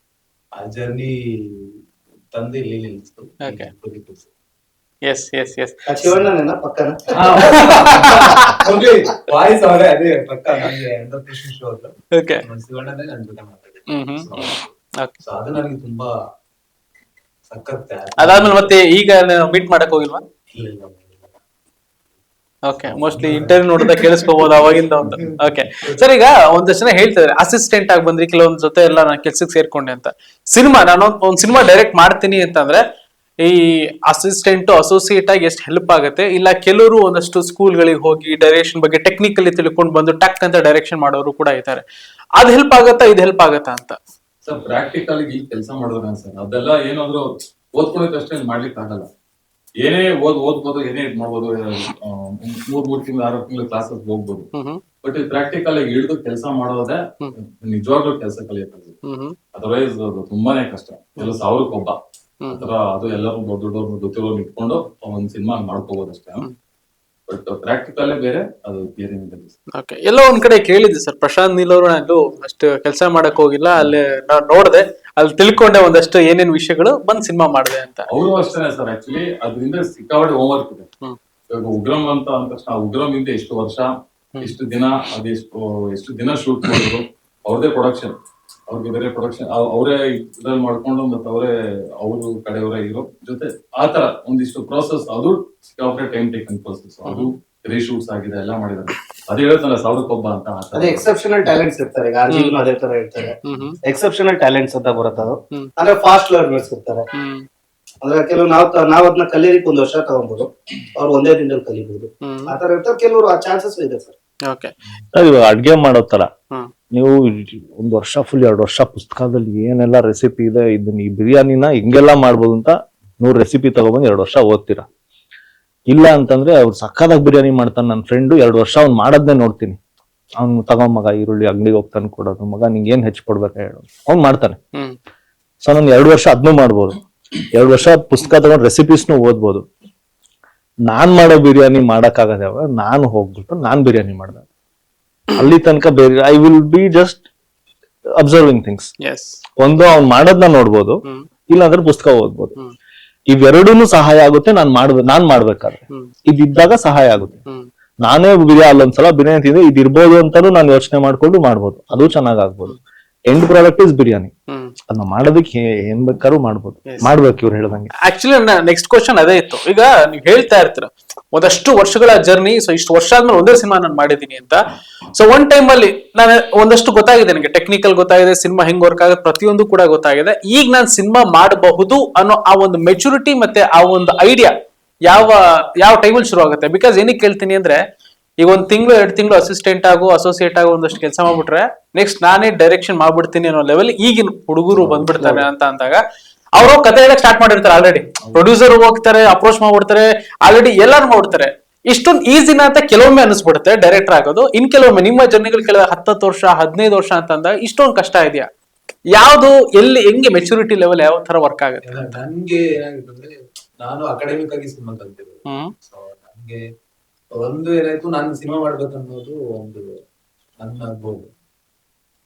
ಆ ಜರ್ನಿ ತಂದು ಇಲ್ಲಿ ನಿಲ್ಲಿಸ್ತು. Yes yes yes. ಶಿವಣ್ಣನ ಪಕ್ಕನ ವಾಯ್ಸ್ ಅವರೇ, ಅದೇ ಪಕ್ಕ ನನಗೆ ಶೋ ಓಕೆ ಶಿವಣ್ಣನೇ ನನ್ ಜೊತೆ ಮಾತಾಡಿ. ಸೊ ಅದು ನನಗೆ ತುಂಬಾ ಸಖತ್. ಅದಾದ್ಮೇಲೆ ಮತ್ತೆ ಈಗ ಮೀಟ್ ಮಾಡಕ್ ಹೋಗಿಲ್ವಾ? ಇಲ್ಲ. ಓಕೆ, ಮೋಸ್ಟ್ಲಿ ಇಂಟರ್ವ್ಯೂ ನೋಡಿದ ಕೇಳಿಸ್ಕೋಬಹುದು ಅವಾಗಿಂದ ಒಂದು. ಓಕೆ ಸರ್, ಈಗ ಒಂದಷ್ಟು ಜನ ಹೇಳ್ತಿದ್ದಾರೆ ಅಸಿಸ್ಟೆಂಟ್ ಆಗಿ ಬಂದ್ರಿ, ಕೆಲವೊಂದ್ ಜೊತೆ ಎಲ್ಲ ನಾನು ಕೆಲ್ಸಕ್ಕೆ ಸೇರ್ಕೊಂಡೆ ಅಂತ. ಸಿನಿಮಾ ನಾನು ಒಂದ್ ಸಿನಿಮಾ ಡೈರೆಕ್ಟ್ ಮಾಡ್ತೀನಿ ಅಂತಂದ್ರೆ ಈ ಅಸಿಸ್ಟೆಂಟ್ ಅಸೋಸಿಯೇಟ್ ಆಗಿ ಎಷ್ಟು ಹೆಲ್ಪ್ ಆಗುತ್ತೆ? ಇಲ್ಲ ಕೆಲವರು ಒಂದಷ್ಟು ಸ್ಕೂಲ್ಗಳಿಗೆ ಹೋಗಿ ಡೈರೆಕ್ಷನ್ ಬಗ್ಗೆ ಟೆಕ್ನಿಕಲಿ ತಿಳ್ಕೊಂಡು ಬಂದು ಟಕ್ ಅಂತ ಡೈರೆಕ್ಷನ್ ಮಾಡೋರು ಕೂಡ ಇದ್ದಾರೆ. ಅದ್ ಹೆಲ್ಪ್ ಆಗತ್ತಾ, ಇದು ಹೆಲ್ಪ್ ಆಗತ್ತಾ ಅಂತ? ಸರ್ ಪ್ರಾಕ್ಟಿಕಲ್ ಈ ಕೆಲಸ ಮಾಡೋದ್ರ ಸರ್, ಅದೆಲ್ಲ ಏನಾದ್ರು ಓದ್ಕೊಳ್ಳೋದಷ್ಟೇ ಮಾಡ್ಲಿಕ್ಕೆ ಆಗಲ್ಲ. ಏನೇ ಓದ್ಬೋದು, ಏನೇ ಇದ್ ಮಾಡ್ಬೋದು, 3 ತಿಂಗಳು 6 ತಿಂಗಳು ಕ್ಲಾಸಸ್ ಹೋಗ್ಬೋದು. ಬಟ್ ಪ್ರಾಕ್ಟಿಕಲ್ ಆಗಿ ಹಿಡಿದು ಕೆಲಸ ಮಾಡೋದೇ ನಿಜವಾಗ್ಲೂ ಕೆಲಸ ಕಲಿಯಕ್ಕಾಗುತ್ತೆ. ಅದರ್ವೈಸ್ ಅದು ತುಂಬಾನೇ ಕಷ್ಟ. ಕೆಲವು 1000ಕ್ಕೆ ಒಬ್ಬ ಆತರ, ಅದು ಎಲ್ಲರೂ ದೊಡ್ಡವ್ರು ಗೊತ್ತಿರೋರು ಇಟ್ಕೊಂಡು ಒಂದ್ ಸಿನಿಮಾ ಮಾಡ್ಕೋಬಹುದಷ್ಟೇ. ಬಟ್ ಪ್ರಾಕ್ಟಿಕಲ್ಲೇ ಬೇರೆ, ಅದು ಥಿಯರಿ. ಓಕೆ, ಎಲ್ಲೋ ಒಂದ್ ಕಡೆ ಕೇಳಿದ್ದೆ ಸರ್, ಪ್ರಶಾಂತ್ ನೀಲ್ ಅವರು ನಾನು ಅಷ್ಟು ಕೆಲಸ ಮಾಡಕ್ ಹೋಗಿಲ್ಲ, ಅಲ್ಲಿ ನಾನು ನೋಡ್ದೆ, ಅಲ್ಲಿ ತಿಳ್ಕೊಂಡೆ ಒಂದಷ್ಟು ಏನೇನ್ ವಿಷಯಗಳು, ಬಂದ್ ಸಿನಿಮಾ ಮಾಡಿದೆ ಅಂತ. ಅವರು ಅಷ್ಟೇನೆ ಸರ್, ಆಕ್ಚುಲಿ ಅದರಿಂದ ಸಿಕ್ಕಾಪಟ್ಟೆ ಹೋಮ್ವರ್ಕ್ ಇದೆ. ಇವಾಗ ಉಗ್ರಂ ಅಂತ ಅಂದ ತಕ್ಷಣ ಉಗ್ರಂ ಇಂದ ಎಷ್ಟು ವರ್ಷ, ಎಷ್ಟು ದಿನ, ಎಷ್ಟು ದಿನ ಶೂಟ್ ಮಾಡಿದ್ರು, ಅವ್ರದೇ ಪ್ರೊಡಕ್ಷನ್, ಅವ್ರಿಗೆ ಬೇರೆ ಪ್ರೊಡಕ್ಷನ್, ಅವರೇ ಇದ್ರಲ್ಲಿ ಮಾಡ್ಕೊಂಡು ಮತ್ತೆ ಅವರು ಕಡೆಯವರೇ ಇರೋ ಜೊತೆ ಆತರ ಒಂದಿಷ್ಟು ಪ್ರೋಸೆಸ್, ಅದು ಸಿಕ್ಕಾಪಟ್ಟೆ ಟೈಮ್ ಟೇಕನ್ ಪ್ರೋಸೆಸ್. ಅದು ರೀಶೂಟ್ಸ್ ಆಗಿದೆ, ಎಲ್ಲ ಮಾಡಿದ್ದಾರೆ. ಅದೇ ಹೇಳ್ತಾನೆ 1000ಕ್ಕೆ ಒಬ್ಬ ಅಂತ. ಅದೇ ಎಕ್ಸೆಪ್ಷನಲ್ ಟ್ಯಾಲೆಂಟ್ಸ್ ಇರ್ತಾರೆ. ಈಗ ಅರ್ಜಿಗೂ ಅದೇ ತರ ಹೇಳ್ತಾರೆ, ಎಕ್ಸೆಪ್ಷನಲ್ ಟ್ಯಾಲೆಂಟ್ಸ್ ಅಂತ ಬರುತ್ತೆ. ಅದು ಅಂದ್ರೆ ಫಾಸ್ಟ್ ಲರ್ನರ್ಸ್ ಇರ್ತಾರೆ. ಅಂದ್ರೆ ಕೆಲವು ನಾವ್ ಅದನ್ನ ಕಲಿಯಲಿಕ್ಕೆ 1 ವರ್ಷ ತಗೊಬಹುದು, ಅವ್ರು ಒಂದೇ ದಿನದಲ್ಲಿ ಕಲಿಬಹುದು. ಆತರ ಇರ್ತಾರೆ. ಕೆಲವರು ಆ ಚಾನ್ಸಸ್ ಇದೆ ಸರ್. ಅಡ್ಗೆ ಮಾಡೋ ತರ ನೀವು 1 ವರ್ಷ ಫುಲ್ 2 ವರ್ಷ ಪುಸ್ತಕದಲ್ಲಿ ಏನೆಲ್ಲ ರೆಸಿಪಿ ಇದೆ, ಇದನ್ನ ಈ ಬಿರಿಯಾನಿನ ಹಿಂಗೆಲ್ಲ ಮಾಡ್ಬೋದು ಅಂತ 100 ರೆಸಿಪಿ ತಗೊಬಂದು 2 ವರ್ಷ ಓದ್ತೀರಾ. ಇಲ್ಲ ಅಂತಂದ್ರೆ ಅವ್ರು ಸಕ್ಕದಾಗಿ ಬಿರಿಯಾನಿ ಮಾಡ್ತಾನೆ, ನನ್ನ ಫ್ರೆಂಡು 2 ವರ್ಷ ಅವ್ನು ಮಾಡೋದನ್ನೇ ನೋಡ್ತೀನಿ. ಅವ್ನು ತಗೊಂಡ್ ಈರುಳ್ಳಿ ಅಂಗಡಿಗೆ ಹೋಗ್ತಾನೆ ಕೊಡೋದು, ಮಗ ನಿಂಗೆ ಏನ್ ಹೆಚ್ಚಿಕೊಡ್ಬೇಕ ಹೇಳು, ಅವ್ನು ಮಾಡ್ತಾನೆ. ಸೊ ನಾನು 2 ವರ್ಷ ಅದನ್ನೂ ಮಾಡ್ಬೋದು, 2 ವರ್ಷ ಪುಸ್ತಕ ತಗೊಂಡ್ ರೆಸಿಪೀಸ್ನು ಓದ್ಬೋದು. ನಾನ್ ಮಾಡೋ ಬಿರಿಯಾನಿ ಮಾಡಕ್ಕಾಗದೆ ಅವಾಗ ನಾನು ಹೋಗ್ಬಿಟ್ಟು ನಾನ್ ಬಿರಿಯಾನಿ ಮಾಡ್ದೆ. ಅಲ್ಲಿ ತನಕ ಬೇರೆ I will be just observing things. Yes. ಒಂದು ಅವ್ನ್ ಮಾಡೋದ್ನ ನೋಡ್ಬೋದು, ಇಲ್ಲಾಂದ್ರೆ ಪುಸ್ತಕ ಓದ್ಬೋದು. ಇವೆರಡೂನು ಸಹಾಯ ಆಗುತ್ತೆ ನಾನ್ ಮಾಡ್ಬೇಕಾದ್ರೆ. ಇದಿದ್ದಾಗ ಸಹಾಯ ಆಗುತ್ತೆ. ನಾನೇ ಅಲ್ಲೊಂದ್ಸಲ ಬಿರಿಯಾನಿ ತಿಂದ್ರೆ ಇದಿರ್ಬೋದು ಅಂತಾನು ನಾನು ಯೋಚನೆ ಮಾಡ್ಕೊಂಡು ಮಾಡ್ಬೋದು, ಅದು ಚೆನ್ನಾಗ್ ಆಗ್ಬೋದು. End product is biryani. ಅದನ್ನ ಮಾಡೋದಕ್ಕೆ ಏನ್ ಬೇಕಾದ್ರೂ ಮಾಡ್ಬೋದು, ಮಾಡ್ಬೇಕು ಇವ್ರು ಹೇಳ್ದಂಗೆ. ಆಕ್ಚುಲಿ ನೆಕ್ಸ್ಟ್ ಕ್ವಶನ್ ಅದೇ ಇತ್ತು. ಈಗ ನೀವು ಹೇಳ್ತಾ ಇರ್ತೀರ ಒಂದಷ್ಟು ವರ್ಷಗಳ ಜರ್ನಿ, ಸೊ ಇಷ್ಟು ವರ್ಷ ಆದ್ಮೇಲೆ ಒಂದೇ ಸಿನಿಮಾ ನಾನು ಮಾಡಿದೀನಿ ಅಂತ. ಸೊ ಒನ್ ಟೈಮ್ ಅಲ್ಲಿ ನಾನು ಒಂದಷ್ಟು ಗೊತ್ತಾಗಿದೆ, ನನಗೆ ಟೆಕ್ನಿಕಲ್ ಗೊತ್ತಾಗಿದೆ, ಸಿನಿಮಾ ಹೆಂಗ್ ವರ್ಕ್ ಆಗುತ್ತೆ ಪ್ರತಿಯೊಂದು ಕೂಡ ಗೊತ್ತಾಗಿದೆ. ಈಗ ನಾನು ಸಿನಿಮಾ ಮಾಡಬಹುದು ಅನ್ನೋ ಆ ಒಂದು ಮೆಚುರಿಟಿ ಮತ್ತೆ ಆ ಒಂದು ಐಡಿಯಾ ಯಾವ ಟೈಮಲ್ಲಿ ಶುರು ಆಗುತ್ತೆ? ಬಿಕಾಸ್ ಏನಕ್ಕೆ ಕೇಳ್ತೀನಿ ಅಂದ್ರೆ, ಈಗ 1 ತಿಂಗಳು 2 ತಿಂಗಳು ಅಸಿಸ್ಟೆಂಟ್ ಆಗೋ ಅಸೋಸಿಯೇಟ್ ಆಗೋ ಒಂದಷ್ಟು ಕೆಲಸ ಮಾಡ್ಬಿಟ್ರೆ ನೆಕ್ಸ್ಟ್ ನಾನೇ ಡೈರೆಕ್ಷನ್ ಮಾಡ್ಬಿಡ್ತೀನಿ ಅನ್ನೋ ಲೆವೆಲ್ ಈಗಿನ ಹುಡುಗರು ಬಂದ್ಬಿಡ್ತಾರೆ ಅಂತ ಅಂದಾಗ ಅವರು ಕತೆ ಹೇಳಕ್ ಸ್ಟಾರ್ಟ್ ಮಾಡಿರ್ತಾರೆ. ಆಲ್ರೆಡಿ ಪ್ರೊಡ್ಯೂಸರ್ ಹೋಗ್ತಾರೆ, ಅಪ್ರೋಚ್ ಮಾಡ್ಬಿಡ್ತಾರೆ, ಆಲ್ರೆಡಿ ಎಲ್ಲಾರು ಮಾಡ್ಬಿಡ್ತಾರೆ. ಇಷ್ಟೊಂದು ಈಸಿನ ಅಂತ ಕೆಲವೊಮ್ಮೆ ಅನಿಸ್ಬಿಡುತ್ತೆ ಡೈರೆಕ್ಟರ್ ಆಗೋದು. ಇನ್ ಕೆಲವೊಮ್ಮೆ ನಿಮ್ಮ ಜರ್ನಿಗಳು ಕೇಳಿದ 10 ವರ್ಷ 15 ವರ್ಷ ಅಂತ ಅಂದಾಗ ಇಷ್ಟೊಂದು ಕಷ್ಟ ಇದೆಯಾ? ಯಾವ್ದು ಎಲ್ಲಿ ಹೆಂಗೆ ಮೆಚುರಿಟಿ ಲೆವೆಲ್ ಯಾವ ತರ ವರ್ಕ್ ಆಗುತ್ತೆ? ನನ್ಗೆ ಏನಾಗಿತ್ತು ಅಂದ್ರೆ, ನಾನು ಅಕಾಡೆಮಿಕ್ ಆಗಿ ಸಿನಿಮಾ ಕಲ್ತಿರೋದು. ಸೊ ನನ್ಗೆ ಒಂದು ಏನಾಯ್ತು, ನಾನು ಸಿನಿಮಾ ಮಾಡ್ಬೇಕನ್ನೋದು ಒಂದು ನನ್ನ ಗೋಲ್.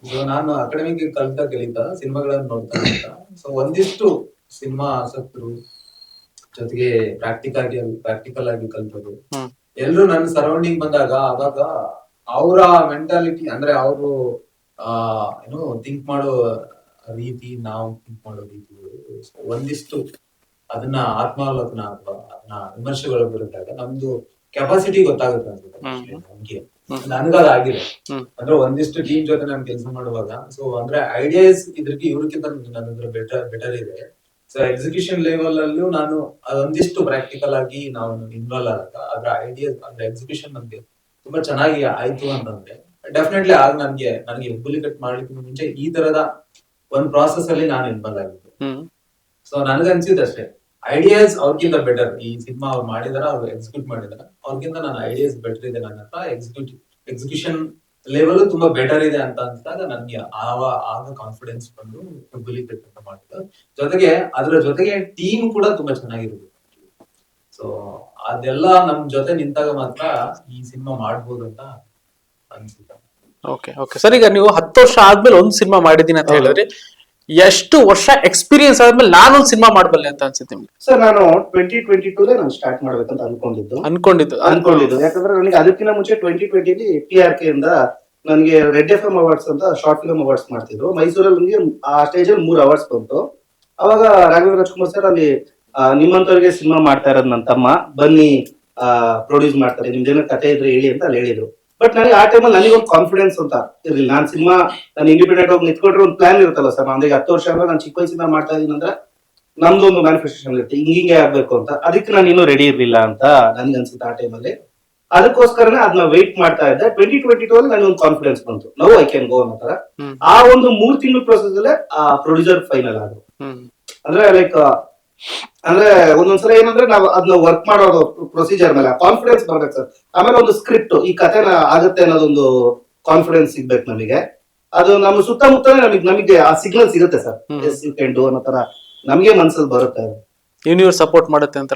ಸೊ ನಾನು ಅಕಾಡೆಮಿಕ್ ಕಲಿತಾ ಸಿನಿಮಾಗಳನ್ನ ನೋಡ್ತಾ ಇರ್ತಾ, ಸೊ ಒಂದಿಷ್ಟು ಸಿನಿಮಾ ಆಸಕ್ತರು ಜೊತೆಗೆ ಪ್ರಾಕ್ಟಿಕಲ್ ಆಗಿ ಕಲ್ತರು ಎಲ್ರು ನನ್ನ ಸರೌಂಡಿಂಗ್ ಬಂದಾಗ, ಆವಾಗ ಅವರ ಮೆಂಟಾಲಿಟಿ ಅಂದ್ರೆ ಅವರು ಏನು ಥಿಂಕ್ ಮಾಡೋ ರೀತಿ, ನಾವು ಥಿಂಕ್ ಮಾಡೋ ರೀತಿಗಳು ಒಂದಿಷ್ಟು ಅದನ್ನ ಆತ್ಮಾವಲೋಕನ ಅಥವಾ ಅದನ್ನ ವಿಮರ್ಶೆಗೊಳಗಿರುತ್ತಾಗ ನಮ್ದು ಕೆಪಾಸಿಟಿ ಗೊತ್ತಾಗುತ್ತೆ ಅನ್ಸುತ್ತೆ ನಮ್ಗೆ. ನನ್ಗದ ಆಗಿದೆ ಅಂದ್ರೆ ಒಂದಿಷ್ಟು ಟೀಮ್ ಜೊತೆ ನಾನು ಕೆಲಸ ಮಾಡುವಾಗ, ಸೊ ಅಂದ್ರೆ ಐಡಿಯಾಸ್ ಇವ್ರಿಗಿಂತ ನನ್ನ ಹತ್ರ ಬೆಟರ್ ಇದೆ. ಸೊ ಎಕ್ಸಿಕ್ಯೂಷನ್ ಲೆವೆಲ್ ಅಲ್ಲೂ ನಾನು ಅದೊಂದಿಷ್ಟು ಪ್ರಾಕ್ಟಿಕಲ್ ಆಗಿ ನಾವು ಇನ್ವಾಲ್ವ್ ಆದಾಗ ಅದ್ರ ಐಡಿಯಾಸ್ ಅಂದ್ರೆ ಎಕ್ಸಿಕ್ಯೂಷನ್ ನಮ್ಗೆ ತುಂಬಾ ಚೆನ್ನಾಗಿ ಆಯ್ತು ಅಂತಂದ್ರೆ ಡೆಫಿನೆಟ್ಲಿ ಆಗ ನನಗೆ ಹೆಬ್ಬುಲಿ ಕಟ್ ಮಾಡ್ಲಿಕ್ಕೆ ಮುಂಚೆ ಈ ತರದ ಒಂದ್ ಪ್ರಾಸೆಸ್ ಅಲ್ಲಿ ನಾನು ಇನ್ವಾಲ್ವ್ ಆಗಿದ್ದೆ. ಸೊ ನನ್ಗನ್ಸಿದಷ್ಟೇ ಐಡಿಯಾಸ್ ಅವ್ರಿಗಿಂತ ಬೆಟರ್. ಈ ಸಿನಿಮಾ ಅವ್ರು ಮಾಡಿದಾರ, ಅವ್ರು ಎಕ್ಸಿಕ್ಯೂಟ್ ಮಾಡಿದಾರ, ಅವ್ರಿಗಿಂತ ನನ್ನ ಐಡಿಯಾಸ್ ಬೆಟರ್ ಇದೆ, ನನ್ನ ಹತ್ರ ಎಕ್ಸಿಕ್ಯೂಷನ್ ಲೆವೆಲ್ ತುಂಬಾ ಬೆಟರ್ ಇದೆ ಅಂತ ಅನ್ಸಿದಾಗ ನನ್ಗೆ ಆಗ ಕಾನ್ಫಿಡೆನ್ಸ್ ಬಂದು ಹೆಬ್ಬುಲಿ ಕಟ್ ಅಂತ ಮಾಡಿದ್ರು. ಜೊತೆಗೆ ಅದ್ರ ಜೊತೆಗೆ ಟೀಮ್ ಕೂಡ ತುಂಬಾ ಚೆನ್ನಾಗಿರ್ಬೇಕು. ಸೊ ಅದೆಲ್ಲ ನಮ್ ಜೊತೆ ನಿಂತಾಗ ಮಾತ್ರ ಈ ಸಿನಿಮಾ ಮಾಡ್ಬೋದು ಅಂತ ಅನ್ಸುತ್ತೆ. ಓಕೆ ಓಕೆ ಸರ್, ಈಗ ನೀವು 10 ವರ್ಷ ಆದ್ಮೇಲೆ ಒಂದು ಸಿನಿಮಾ ಮಾಡಿದೀನಿ ಅಂತ ಹೇಳಿದ್ರಿ. ಎಷ್ಟು ವರ್ಷ ಎಕ್ಸ್ಪೀರಿಯನ್ಸ್ ಆದ್ಮೇಲೆ ನಾನೊಂದು ಸಿನಿಮಾ ಮಾಡಬಲ್ಲೆ ಅಂತ ಅನ್ಸುತ್ತೆ ನಿಮ್ಗೆ? ಸರ್ ನಾನು 2022 ನಾನು ಸ್ಟಾರ್ಟ್ ಮಾಡ್ಬೇಕಂತ ಅನ್ಕೊಂಡಿದ್ದು. ಯಾಕಂದ್ರೆ ನನಗೆ ಅದಕ್ಕಿಂತ ಮುಂಚೆ 2020 PRK ಇಂದ ನನಗೆ ರೆಡ್ FM ಅವಾರ್ಡ್ಸ್ ಅಂತ ಶಾರ್ಟ್ ಫಿಲ್ಮ್ ಅವಾರ್ಡ್ಸ್ ಮಾಡ್ತಿದ್ರು ಮೈಸೂರಲ್ಲಿ. ನನಗೆ ಆ ಸ್ಟೇಜ್ ಅಲ್ಲಿ 3 ಅವಾರ್ಡ್ಸ್ ಬಂತು. ಅವಾಗ ರಾಘವೇಂದ್ರ ರಾಜ್ಕುಮಾರ್ ಸರ್ ಅಲ್ಲಿ ನಿಮ್ಮಂತವ್ರಿಗೆ ಸಿನಿಮಾ ಮಾಡ್ತಾ ಇರೋದು ನನ್ನ ತಮ್ಮ, ಬನ್ನಿ ಪ್ರೊಡ್ಯೂಸ್ ಮಾಡ್ತಾರೆ, ನಿಮ್ದೇನೋ ಕತೆ ಇದ್ರೆ ಹೇಳಿ ಅಂತ ಅಲ್ಲಿ ಹೇಳಿದ್ರು. ಬಟ್ ನನಗೆ ಆ ಟೈಮಲ್ಲಿ ನನಗೊಂದು ಕಾನ್ಫಿಡೆನ್ಸ್ ಅಂತ ಇರ್ಲಿಲ್ಲ. ನಾನು ಸಿನಿಮಾ ನಾನು ಇಂಡಿಪೆಂಡೆಂಟ್ ಆಗಿ ನಿಂತ್ಕೊಂಡ್ರೆ ಒಂದು ಪ್ಲಾನ್ ಇರುತ್ತಲ್ಲ ಸರ್, ನನಗೆ 10 ವರ್ಷ ಅಂದ್ರೆ ನಾನು ಚಿಕ್ಕ ವಯಸ್ಸಿಂದ ಮಾಡ್ತಾ ಇದೀನಿ ಅಂದ್ರೆ ನಮ್ದೊಂದು ಮ್ಯಾನಿಫೆಸ್ಟೇಷನ್ ಇರುತ್ತೆ, ಹಿಂಗೆ ಆಗ್ಬೇಕು ಅಂತ. ಅದಕ್ಕೆ ನಾನು ಇನ್ನೂ ರೆಡಿ ಇರ್ಲಿಲ್ಲ ಅಂತ ನನ್ಗೆ ಅನ್ಸುತ್ತೆ ಆ ಟೈಮಲ್ಲಿ. ಅದಕ್ಕೋಸ್ಕರನೇ ಅದನ್ನ ವೇಟ್ ಮಾಡ್ತಾ ಇದ್ದೆ. 2022 ಅಲ್ಲಿ ನನಗೆ ಒಂದು ಕಾನ್ಫಿಡೆನ್ಸ್ ಬಂತು, ನೋ ಐ ಕ್ಯಾನ್ ಗೋ ಅನ್ನೋ ತರ. ಆ ಒಂದು 3 ತಿಂಗಳ ಪ್ರೊಸೆಸ್ ಅಲ್ಲೇ ಆ ಪ್ರೊಡ್ಯೂಸರ್ ಫೈನಲ್ ಆದ್ರು. ಅಂದ್ರೆ ಲೈಕ್ ಅಂದ್ರೆ ಒಂದೊಂದ್ಸಲ ಏನಂದ್ರೆ ನಾವು ಅದನ್ನ ವರ್ಕ್ ಮಾಡೋದು ಪ್ರೊಸೀಜರ್ ಮೇಲೆ ಕಾನ್ಫಿಡೆನ್ಸ್ ಬರ್ಬೇಕು ಸರ್. ಆಮೇಲೆ ಒಂದು ಸ್ಕ್ರಿಪ್ಟ್ ಈ ಕಥೆನ ಆಗುತ್ತೆ ಅನ್ನೋದೊಂದು ಕಾನ್ಫಿಡೆನ್ಸ್ ಸಿಗ್ಬೇಕು ನಮಗೆ. ಅದು ನಮ್ಮ ಸುತ್ತಮುತ್ತಲೇ ನಮಗೆ ಆ ಸಿಗ್ನಲ್ ಸಿಗುತ್ತೆ sir, yes you can do ಅನ್ನೋ ತರ ನಮ್ಗೆ ಮನ್ಸಲ್ಲಿ ಬರುತ್ತೆ. ಯೂನಿವರ್ಸ್ ಸಪೋರ್ಟ್ ಮಾಡುತ್ತೆ ಅಂತ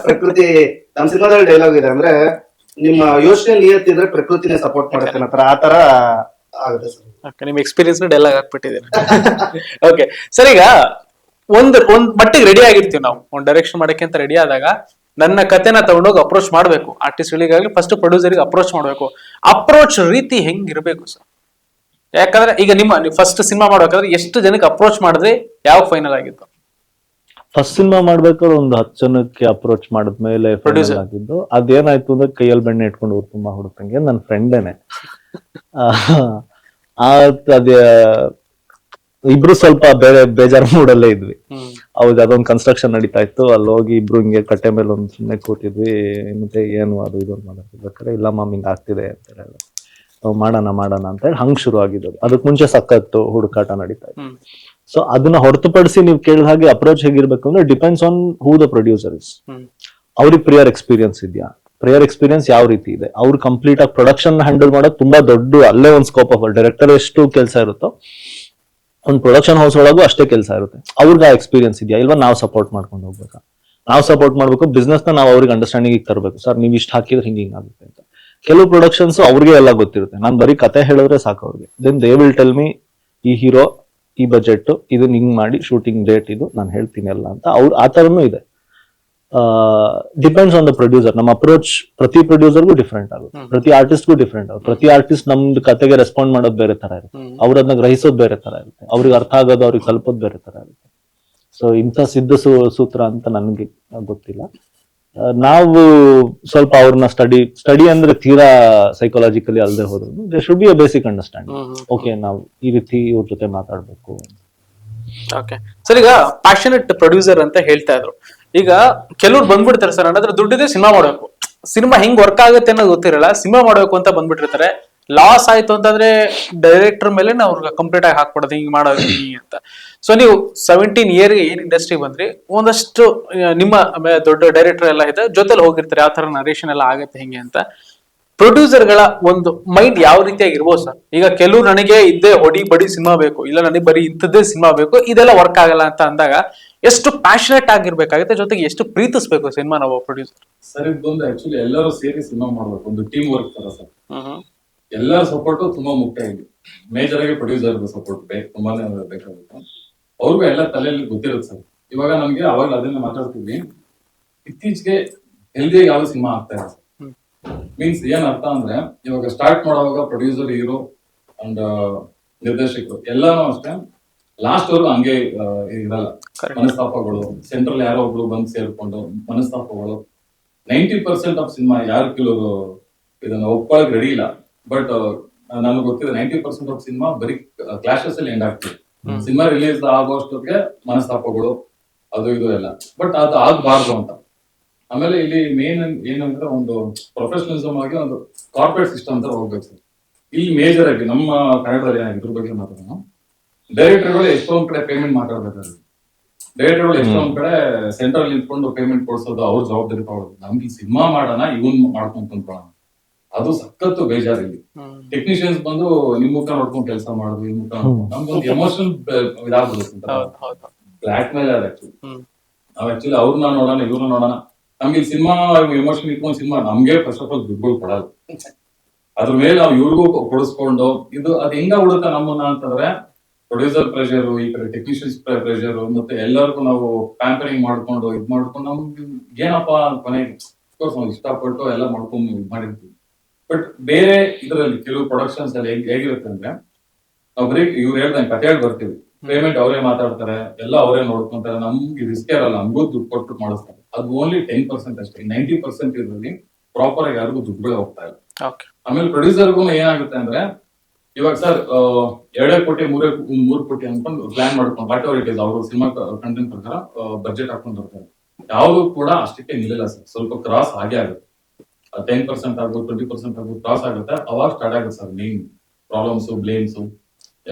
ಪ್ರಕೃತಿ ನಮ್ಮ ಸಿನಿಮಾದಲ್ಲಿ ಡೈಲಾಗ್ ಇದೆ, ಅಂದ್ರೆ ನಿಮ್ಮ ಯೋಚನೆ ನಿಯತ್ತಿದ್ರೆ ಪ್ರಕೃತಿನೇ ಸಪೋರ್ಟ್ ಮಾಡುತ್ತೆ ಅನ್ನೋ ತರ, ಆ ತರ ಆಗುತ್ತೆ ಸರ್. ನಿಮ್ ಎಕ್ಸ್ಪೀರಿಯನ್ಸ್ ಡೈಲಾಗ್ ಹಾಕ್ಬಿಟ್ಟಿದ್ದೀನಿ. ಓಕೆ ಸರ್, ಈಗ ಒಂದ್ ಮಟ್ಟಿಗೆ ರೆಡಿ ಆಗಿರ್ತೀವಿ ನಾವು ಒಂದ್ ಡೈರೆಕ್ಷನ್ ಮಾಡಕ್ಕೆ ಅಂತ ರೆಡಿ ಆದಾಗ ನನ್ನ ಕತೆನ ತಗೊಂಡೋಗಿ ಅಪ್ರೋಚ್ ಮಾಡ್ಬೇಕು. ಆರ್ಟಿಸ್ಟ್ಗಳಿಗಾಗಲಿ ಫಸ್ಟ್ ಪ್ರೊಡ್ಯೂಸರ್ಗೆ ಅಪ್ರೋಚ್ ಮಾಡ್ಬೇಕು. ಅಪ್ರೋಚ್ ರೀತಿ ಹೆಂಗಿರ್ಬೇಕು ಸರ್? ಯಾಕಂದ್ರೆ ಈಗ ನೀವು ಫಸ್ಟ್ ಸಿನಿಮಾ ಮಾಡ್ಬೇಕಾದ್ರೆ ಎಷ್ಟು ಜನಕ್ಕೆ ಅಪ್ರೋಚ್ ಮಾಡಿದ್ರೆ ಯಾವ ಫೈನಲ್ ಆಗಿತ್ತು? ಫಸ್ಟ್ ಸಿನಿಮಾ ಮಾಡ್ಬೇಕಾದ್ರೆ ಒಂದು 10 ಜನಕ್ಕೆ ಅಪ್ರೋಚ್ ಮಾಡಿದ್ಮೇಲೆ ಫೈನಲ್ ಆಗಿದ್ದು. ಅದೇನಾಯ್ತು ಅಂದ್ರೆ ಕೈಯಲ್ಲಿ ಬೆಣ್ಣೆ ಇಟ್ಕೊಂಡು ಊರ್ ತುಂಬಾ ಹುಡುಕಂಗೆ ನನ್ನ ಫ್ರೆಂಡೇನೆ. ಅದೇ ಇಬ್ರು ಸ್ವಲ್ಪ ಬೇಜಾರು ಮೂಡಲ್ಲೇ ಇದ್ವಿ. ಹೌದು, ಅದೊಂದು ಕನ್ಸ್ಟ್ರಕ್ಷನ್ ನಡೀತಾ ಇತ್ತು. ಅಲ್ಲಿ ಹೋಗಿ ಇಬ್ರು ಹಿಂಗೆ ಕಟ್ಟೆ ಮೇಲೆ ಒಂದು ಸುಮ್ಮನೆ ಕೂತಿದ್ವಿ. ಮತ್ತೆ ಏನು ಅದು ಇದೊಂದು ಮಾತಾಡ್ತಿರ್ಬೇಕಾದ್ರೆ, ಇಲ್ಲ ಮಾಮ್ ಹಿಂಗ್ ಆಗ್ತಿದೆ ಅಂತ ಹೇಳಿ ಮಾಡೋಣ ಅಂತ ಹೇಳಿ ಹಂಗ್ ಶುರು ಆಗಿದ್ದು. ಅದಕ್ ಮುಂಚೆ ಸಖತ್ತು ಹುಡುಕಾಟ ನಡೀತಾ ಇತ್ತು. ಸೊ ಅದನ್ನ ಹೊರತುಪಡಿಸಿ ನೀವು ಕೇಳಿದ ಹಾಗೆ ಅಪ್ರೋಚ್ ಹೇಗಿರ್ಬೇಕು ಅಂದ್ರೆ depends on who the producer is. ಅವ್ರಿಗೆ ಪ್ರಿಯರ್ ಎಕ್ಸ್ಪೀರಿಯನ್ಸ್ ಇದೆಯಾ, ಪ್ರಿಯರ್ ಎಕ್ಸ್ಪೀರಿಯನ್ಸ್ ಯಾವ ರೀತಿ ಇದೆ, ಅವ್ರು ಕಂಪ್ಲೀಟ್ ಆಗಿ ಪ್ರೊಡಕ್ಷನ್ ಹ್ಯಾಂಡಲ್ ಮಾಡೋದು ತುಂಬಾ ದೊಡ್ಡ, ಅಲ್ಲೇ ಒಂದು ಸ್ಕೋಪ್ ಆಫ್ ಡೈರೆಕ್ಟರ್ ಎಷ್ಟು ಕೆಲಸ ಇರುತ್ತೋ ಒಂದು ಪ್ರೊಡಕ್ಷನ್ ಹೌಸ್ ಒಳಗೂ ಅಷ್ಟೇ ಕೆಲಸ ಇರುತ್ತೆ. ಅವ್ರಿಗೆ ಆ ಎಕ್ಸ್ಪೀರಿಯನ್ಸ್ ಇದೆಯಾ ಇಲ್ವಾ, ನಾವು ಸಪೋರ್ಟ್ ಮಾಡ್ಕೊಂಡು ಹೋಗ್ಬೇಕಾ, ನಾವು ಸಪೋರ್ಟ್ ಮಾಡ್ಬೇಕು, ಬಿಸ್ನೆಸ್ ನ ನಾವು ಅವ್ರಿಗೆ ಅಂಡರ್ಸ್ಟ್ಯಾಂಡಿಂಗ್ ತರಬೇಕು. ಸರ್ ನೀವು ಇಷ್ಟು ಹಾಕಿದ್ರೆ ಹಿಂಗೆ ಆಗುತ್ತೆ ಅಂತ. ಕೆಲವು ಪ್ರೊಡಕ್ಷನ್ಸ್ ಅವ್ರಿಗೆ ಎಲ್ಲ ಗೊತ್ತಿರುತ್ತೆ, ನಾನು ಬರೀ ಕತೆ ಹೇಳಿದ್ರೆ ಸಾಕು ಅವ್ರಿಗೆ. Then they will tell me ಈ ಹೀರೋ ಈ ಬಜೆಟ್ ಇದು ಹಿಂಗ್ ಮಾಡಿ ಶೂಟಿಂಗ್ ಡೇಟ್ ಇದು ನಾನು ಹೇಳ್ತೀನಿ ಎಲ್ಲ ಅಂತ. ಅವ್ರು ಆ ತರನು ಇದೆ. Depends on the producer. ನಮ್ಮ ಅಪ್ರೋಚ್ ಪ್ರತಿ ಪ್ರೊಡ್ಯೂಸರ್ಗೂ ಡಿಫ್ರೆಂಟ್ ಆಗುತ್ತೆ, ಪ್ರತಿ ಆರ್ಟಿಸ್ಟ್ಗೂ ಡಿಫ್ರೆಂಟ್ ಆಗುತ್ತೆ. ಪ್ರತಿ ಆರ್ಟಿಸ್ಟ್ ನಮ್ದು ಕತೆಗೆ ರೆಸ್ಪಾಂಡ್ ಮಾಡೋದು ಬೇರೆ ತರ ಇರುತ್ತೆ, ಅವ್ರು ಅದನ್ನ ಗ್ರಹಿಸೋದು ಬೇರೆ ತರ ಇರುತ್ತೆ, ಅವ್ರಿಗೆ ಅರ್ಥ ಆಗೋದು ಅವ್ರಿಗೆ ತಲುಪೋದು ಬೇರೆ ತರ ಇರುತ್ತೆ. ಸೊ ಇಂಥ ಸಿದ್ಧ ಸೂತ್ರ ಅಂತ ನನ್ಗೆ ಗೊತ್ತಿಲ್ಲ. ನಾವು ಸ್ವಲ್ಪ ಅವ್ರನ್ನ ಸ್ಟಡಿ ಅಂದ್ರೆ ತೀರಾ ಸೈಕಾಲಜಿಕಲಿ ಅಲ್ಲದೆ ಹೋದ್ರು they should be a basic understanding. Okay ನಾವು ಈ ರೀತಿ ಇವ್ರ ಜೊತೆ ಮಾತಾಡ್ಬೇಕು. ಓಕೆ ಸರ್, ಈಗ ಪ್ಯಾಷನೆಟ್ ಪ್ರೊಡ್ಯೂಸರ್ ಅಂತ ಹೇಳ್ತಾ ಇದ್ರು. ಈಗ ಕೆಲವ್ರು ಬಂದ್ಬಿಡ್ತಾರೆ ಸರ್, ಅಂದ್ರೆ ದುಡ್ಡಿದೆ ಸಿನಿಮಾ ಮಾಡ್ಬೇಕು, ಸಿನಿಮಾ ಹೆಂಗ್ ವರ್ಕ್ ಆಗುತ್ತೆ ಅನ್ನೋದು ಗೊತ್ತಿರಲ್ಲ, ಸಿನಿಮಾ ಮಾಡ್ಬೇಕು ಅಂತ ಬಂದ್ಬಿಟ್ಟಿರ್ತಾರೆ. ಲಾಸ್ ಆಯ್ತು ಅಂತಂದ್ರೆ ಡೈರೆಕ್ಟರ್ ಮೇಲೆ ಅವ್ರಿಗೆ ಕಂಪ್ಲೀಟ್ ಆಗಿ ಹಾಕ್ಬಿಡೋದು, ಹಿಂಗ್ ಮಾಡೋದು ಅಂತ. ಸೊ ನೀವು 17 ಇಯರ್ ಏನ್ ಇಂಡಸ್ಟ್ರಿ ಬಂದ್ರಿ, ಒಂದಷ್ಟು ನಿಮ್ಮ ದೊಡ್ಡ ಡೈರೆಕ್ಟರ್ ಎಲ್ಲ ಇದೆ ಜೊತೆಲಿ ಹೋಗಿರ್ತಾರೆ, ಯಾವ ತರ ನರೇಷನ್ ಎಲ್ಲ ಆಗತ್ತೆ ಹಿಂಗೆ ಅಂತ. ಪ್ರೊಡ್ಯೂಸರ್ ಗಳ ಒಂದು ಮೈಂಡ್ ಯಾವ ರೀತಿಯಾಗಿ ಇರ್ಬೋದು ಸರ್? ಈಗ ಕೆಲವ್ರು ನನಗೆ ಇದ್ದೇ ಹೊಡಿ ಬಡಿ ಸಿನಿಮಾ ಬೇಕು, ಇಲ್ಲ ನನಗೆ ಬರೀ ಇಂಥದ್ದೇ ಸಿನಿಮಾ ಬೇಕು, ಇದೆಲ್ಲ ವರ್ಕ್ ಆಗಲ್ಲ ಅಂತ ಅಂದಾಗ ಎಷ್ಟು ಪ್ಯಾಷನೆಟ್ ಆಗಿರ್ಬೇಕಾಗುತ್ತೆ, ಜೊತೆಗೆ ಎಷ್ಟು ಪ್ರೀತಿಸ್ಬೇಕು ಸಿನಿಮಾ ನಾವು ಪ್ರೊಡ್ಯೂಸರ್? ಸರ್ ಇದೊಂದು ಆಕ್ಚುಲಿ ಎಲ್ಲರೂ ಸೇರಿ ಸಿನಿಮಾ ಮಾಡ್ಬೇಕು, ಒಂದು ಟೀಮ್ ವರ್ಕ್ ತರ ಸರ್. ಎಲ್ಲರ ಸಪೋರ್ಟ್ ತುಂಬಾ ಮುಖ್ಯ ಇದೆ. ಮೇಜರ್ ಆಗಿ ಪ್ರೊಡ್ಯೂಸರ್ ಸಪೋರ್ಟ್ ತುಂಬಾನೇ ಬೇಕಾಗುತ್ತೆ. ಅವ್ರಿಗೂ ಎಲ್ಲ ತಲೆಯಲ್ಲಿ ಗೊತ್ತಿರುತ್ತೆ ಸರ್. ಇವಾಗ ನಮ್ಗೆ ಅವಾಗ ಅದನ್ನ ಮಾತಾಡ್ತೀವಿ, ಇತ್ತೀಚೆಗೆ ಹೆಲ್ದಿಯಾಗಿ ಯಾವ ಸಿನಿಮಾ ಆಗ್ತಾ ಇದೆ ಸರ್. ಮೀನ್ಸ್ ಏನ್ ಅರ್ಥ ಅಂದ್ರೆ, ಇವಾಗ ಸ್ಟಾರ್ಟ್ ಮಾಡುವಾಗ ಪ್ರೊಡ್ಯೂಸರ್, ಹೀರೋ ಅಂಡ್ ನಿರ್ದೇಶಕರು ಎಲ್ಲಾನು ಅಷ್ಟೇ ಲಾಸ್ಟ್ ವರ್ಗು ಹಂಗೆ ಇರಲ್ಲ. ಮನಸ್ತಾಪಗಳು, ಸೆಂಟ್ರಲ್ ಯಾರೋ ಒಬ್ರು ಬಂದು ಸೇರ್ಕೊಂಡು ಮನಸ್ತಾಪಗಳು. 90% ಆಫ್ ಸಿನಿಮಾ ಯಾರು ಕೆಲವರು ಇದನ್ನ ಒಪ್ಕೊಳಕ್ ರೆಡಿ ಇಲ್ಲ. ಬಟ್ ನನಗೆ ಗೊತ್ತಿದೆ 90% ಆಫ್ ಸಿನಿಮಾ ಬರೀ ಕ್ಲಾಶಸ್ ಅಲ್ಲಿ ಎಂಡ್ ಆಗ್ತದೆ. ಸಿನಿಮಾ ರಿಲೀಸ್ ಆಗೋಷ್ಟೊತ್ತಿಗೆ ಮನಸ್ತಾಪಗಳು ಅದು ಇದು ಎಲ್ಲ. ಬಟ್ ಅದು ಆಗ್ಬಾರ್ದು ಅಂತ. ಆಮೇಲೆ ಇಲ್ಲಿ ಮೇನ್ ಏನಂದ್ರೆ, ಒಂದು ಪ್ರೊಫೆಷನಲಿಸಮ್ ಆಗಿ ಒಂದು ಕಾರ್ಪೊರೇಟ್ ಸಿಸ್ಟಮ್ ಅಂತ ಹೋಗ್ಬೇಕು ಸರ್. ಇಲ್ಲಿ ಮೇಜರ್ ಆಗಿ ನಮ್ಮ ಕನ್ನಡದಲ್ಲಿ ಇದ್ರ ಬಗ್ಗೆ ಮಾತಾಡೋಣ. ಡೈರೆಕ್ಟರ್ಗಳು ಎಷ್ಟೊಂದ್ ಕಡೆ ಪೇಮೆಂಟ್ ಮಾತಾಡ್ಬೇಕಾದ್ರೆ, ಡೈರೆಕ್ಟರ್ಗಳು ಎಷ್ಟೊಂದ್ ಕಡೆ ಸೆಂಟ್ರಲ್ ನಿಂತ್ಕೊಂಡು ಪೇಮೆಂಟ್ ಕೊಡ್ಸೋದು ಅವ್ರ ಜವಾಬ್ದಾರಿ ತಗೊಳ್ಳೋದು. ನಮ್ಗೆ ಸಿನಿಮಾ ಮಾಡೋಣ, ಇವನ್ ಮಾಡ್ಕೊಂಡ್ ಕುಂತ್ಕೊಳ್ಳೋಣ, ಅದು ಸಖತ್ತು ಬೇಜಾರ್. ಇಲ್ಲಿ ಟೆಕ್ನಿಷಿಯನ್ಸ್ ಬಂದು ನಿಮ್ ಮುಖ ನೋಡ್ಕೊಂಡು ಕೆಲಸ ಮಾಡೋದು, ಈ ಮುಖ ನಮ್ಗೊಂದು ಎಮೋಷನಲ್ ಇದಾಗ್ಬಿಡುತ್ತೆ. ಬ್ಲಾಕ್ ಮೇಲ್ ಅದು ಆಕ್ಚುಲಿ. ನಾವ್ ಆಕ್ಚುಲಿ ಅವ್ರನ್ನ ನೋಡೋಣ, ಇವ್ರನ್ನ ನೋಡೋಣ. ನಮ್ಗೆ ಸಿನಿಮಾ ಎಮೋಷನ್ ಇಟ್ಕೊಂಡು ಸಿನಿಮಾ ನಮ್ಗೆ ಫಸ್ಟ್ ಆಫ್ ಆಲ್ ದುಡ್ಡುಗಳು ಕೊಡಲ್ಲ. ಅದ್ರ ಮೇಲೆ ನಾವು ಇವ್ರಿಗೂ ಕೊಡಿಸ್ಕೊಂಡು ಇದು ಅದು ಹೆಂಗಾಗ್ಬಿಡುತ್ತೆ ನಮ್ಮನ್ನ ಅಂತಂದ್ರೆ, ಪ್ರೊಡ್ಯೂಸರ್ ಪ್ರೆಷರ್, ಈ ಕಡೆ ಟೆಕ್ನಿಷಿಯನ್ಸ್ ಪ್ರೆಷರ್, ಮತ್ತೆ ಎಲ್ಲರಿಗೂ ನಾವು ಪ್ಯಾಂಪರಿಂಗ್ ಮಾಡ್ಕೊಂಡು ಇದ್ ಮಾಡ್ಕೊಂಡು ನಮ್ಗೆ ಏನಪ್ಪಾ ಕೊನೆಗೆ ನಾವು ಇಷ್ಟಪಟ್ಟು ಎಲ್ಲ ಮಾಡ್ಕೊಂಡು ಇದ್ ಮಾಡಿರ್ತೀವಿ. ಬಟ್ ಬೇರೆ ಇದರಲ್ಲಿ ಕೆಲವು ಪ್ರೊಡಕ್ಷನ್ಸ್ ಅಲ್ಲಿ ಹೇಗಿರುತ್ತೆ ಅಂದ್ರೆ, ನಾವು ಬರೀ ಇವ್ರು ಹೇಳ್ದಂಗೆ ಕತೆ ಹೇಳಿ ಬರ್ತೀವಿ, ಪೇಮೆಂಟ್ ಅವರೇ ಮಾತಾಡ್ತಾರೆ, ಎಲ್ಲ ಅವರೇ ನೋಡ್ಕೊಂತಾರೆ, ನಮ್ಗೆ ರಿಸ್ಕ್ ಇರಲ್ಲ, ನಮಗೂ ದುಡ್ಡು ಕೊಟ್ಟು ಮಾಡಿಸ್ತಾರೆ. ಅದು ಓನ್ಲಿ 10% ಅಷ್ಟೇ. 90% ಇದರಲ್ಲಿ ಪ್ರಾಪರ್ ಆಗಿ ಯಾರಿಗೂ ದುಡ್ಡುಗಳೇ ಹೋಗ್ತಾ ಇಲ್ಲ. ಆಮೇಲೆ ಪ್ರೊಡ್ಯೂಸರ್ಗೂ ಏನಾಗುತ್ತೆ ಅಂದ್ರೆ, ಇವಾಗ ಸರ್ 2 ಕೋಟಿ 3 ಕೋಟಿ ಅನ್ಕೊಂಡು ಪ್ಲಾನ್ ಮಾಡ್ಕೊಂಡು ವಾಟ್ ಎವರ್ ಇಟ್ ಇಸ್, ಅವರು ಸಿನಿಮಾ ಕಂಟೆಂಟ್ ಪ್ರಕಾರ ಬಜೆಟ್ ಹಾಕೊಂಡು ಬರ್ತಾರೆ. ಯಾವುದು ಕೂಡ ಅಷ್ಟಕ್ಕೆ ನಿಲ್ಲಿಲ್ಲ ಸರ್, ಸ್ವಲ್ಪ ಕ್ರಾಸ್ ಆಗೇ ಆಗುತ್ತೆ. 10% ಆಗ್ಬೋದು, 20% ಆಗ್ಬೋದು, ಕ್ರಾಸ್ ಆಗುತ್ತೆ. ಅವಾಗ ಸ್ಟಾರ್ಟ್ ಆಗುತ್ತೆ ಸರ್ ಮೇನ್ ಪ್ರಾಬ್ಲಮ್ಸ್, ಬ್ಲೇಮ್ಸ್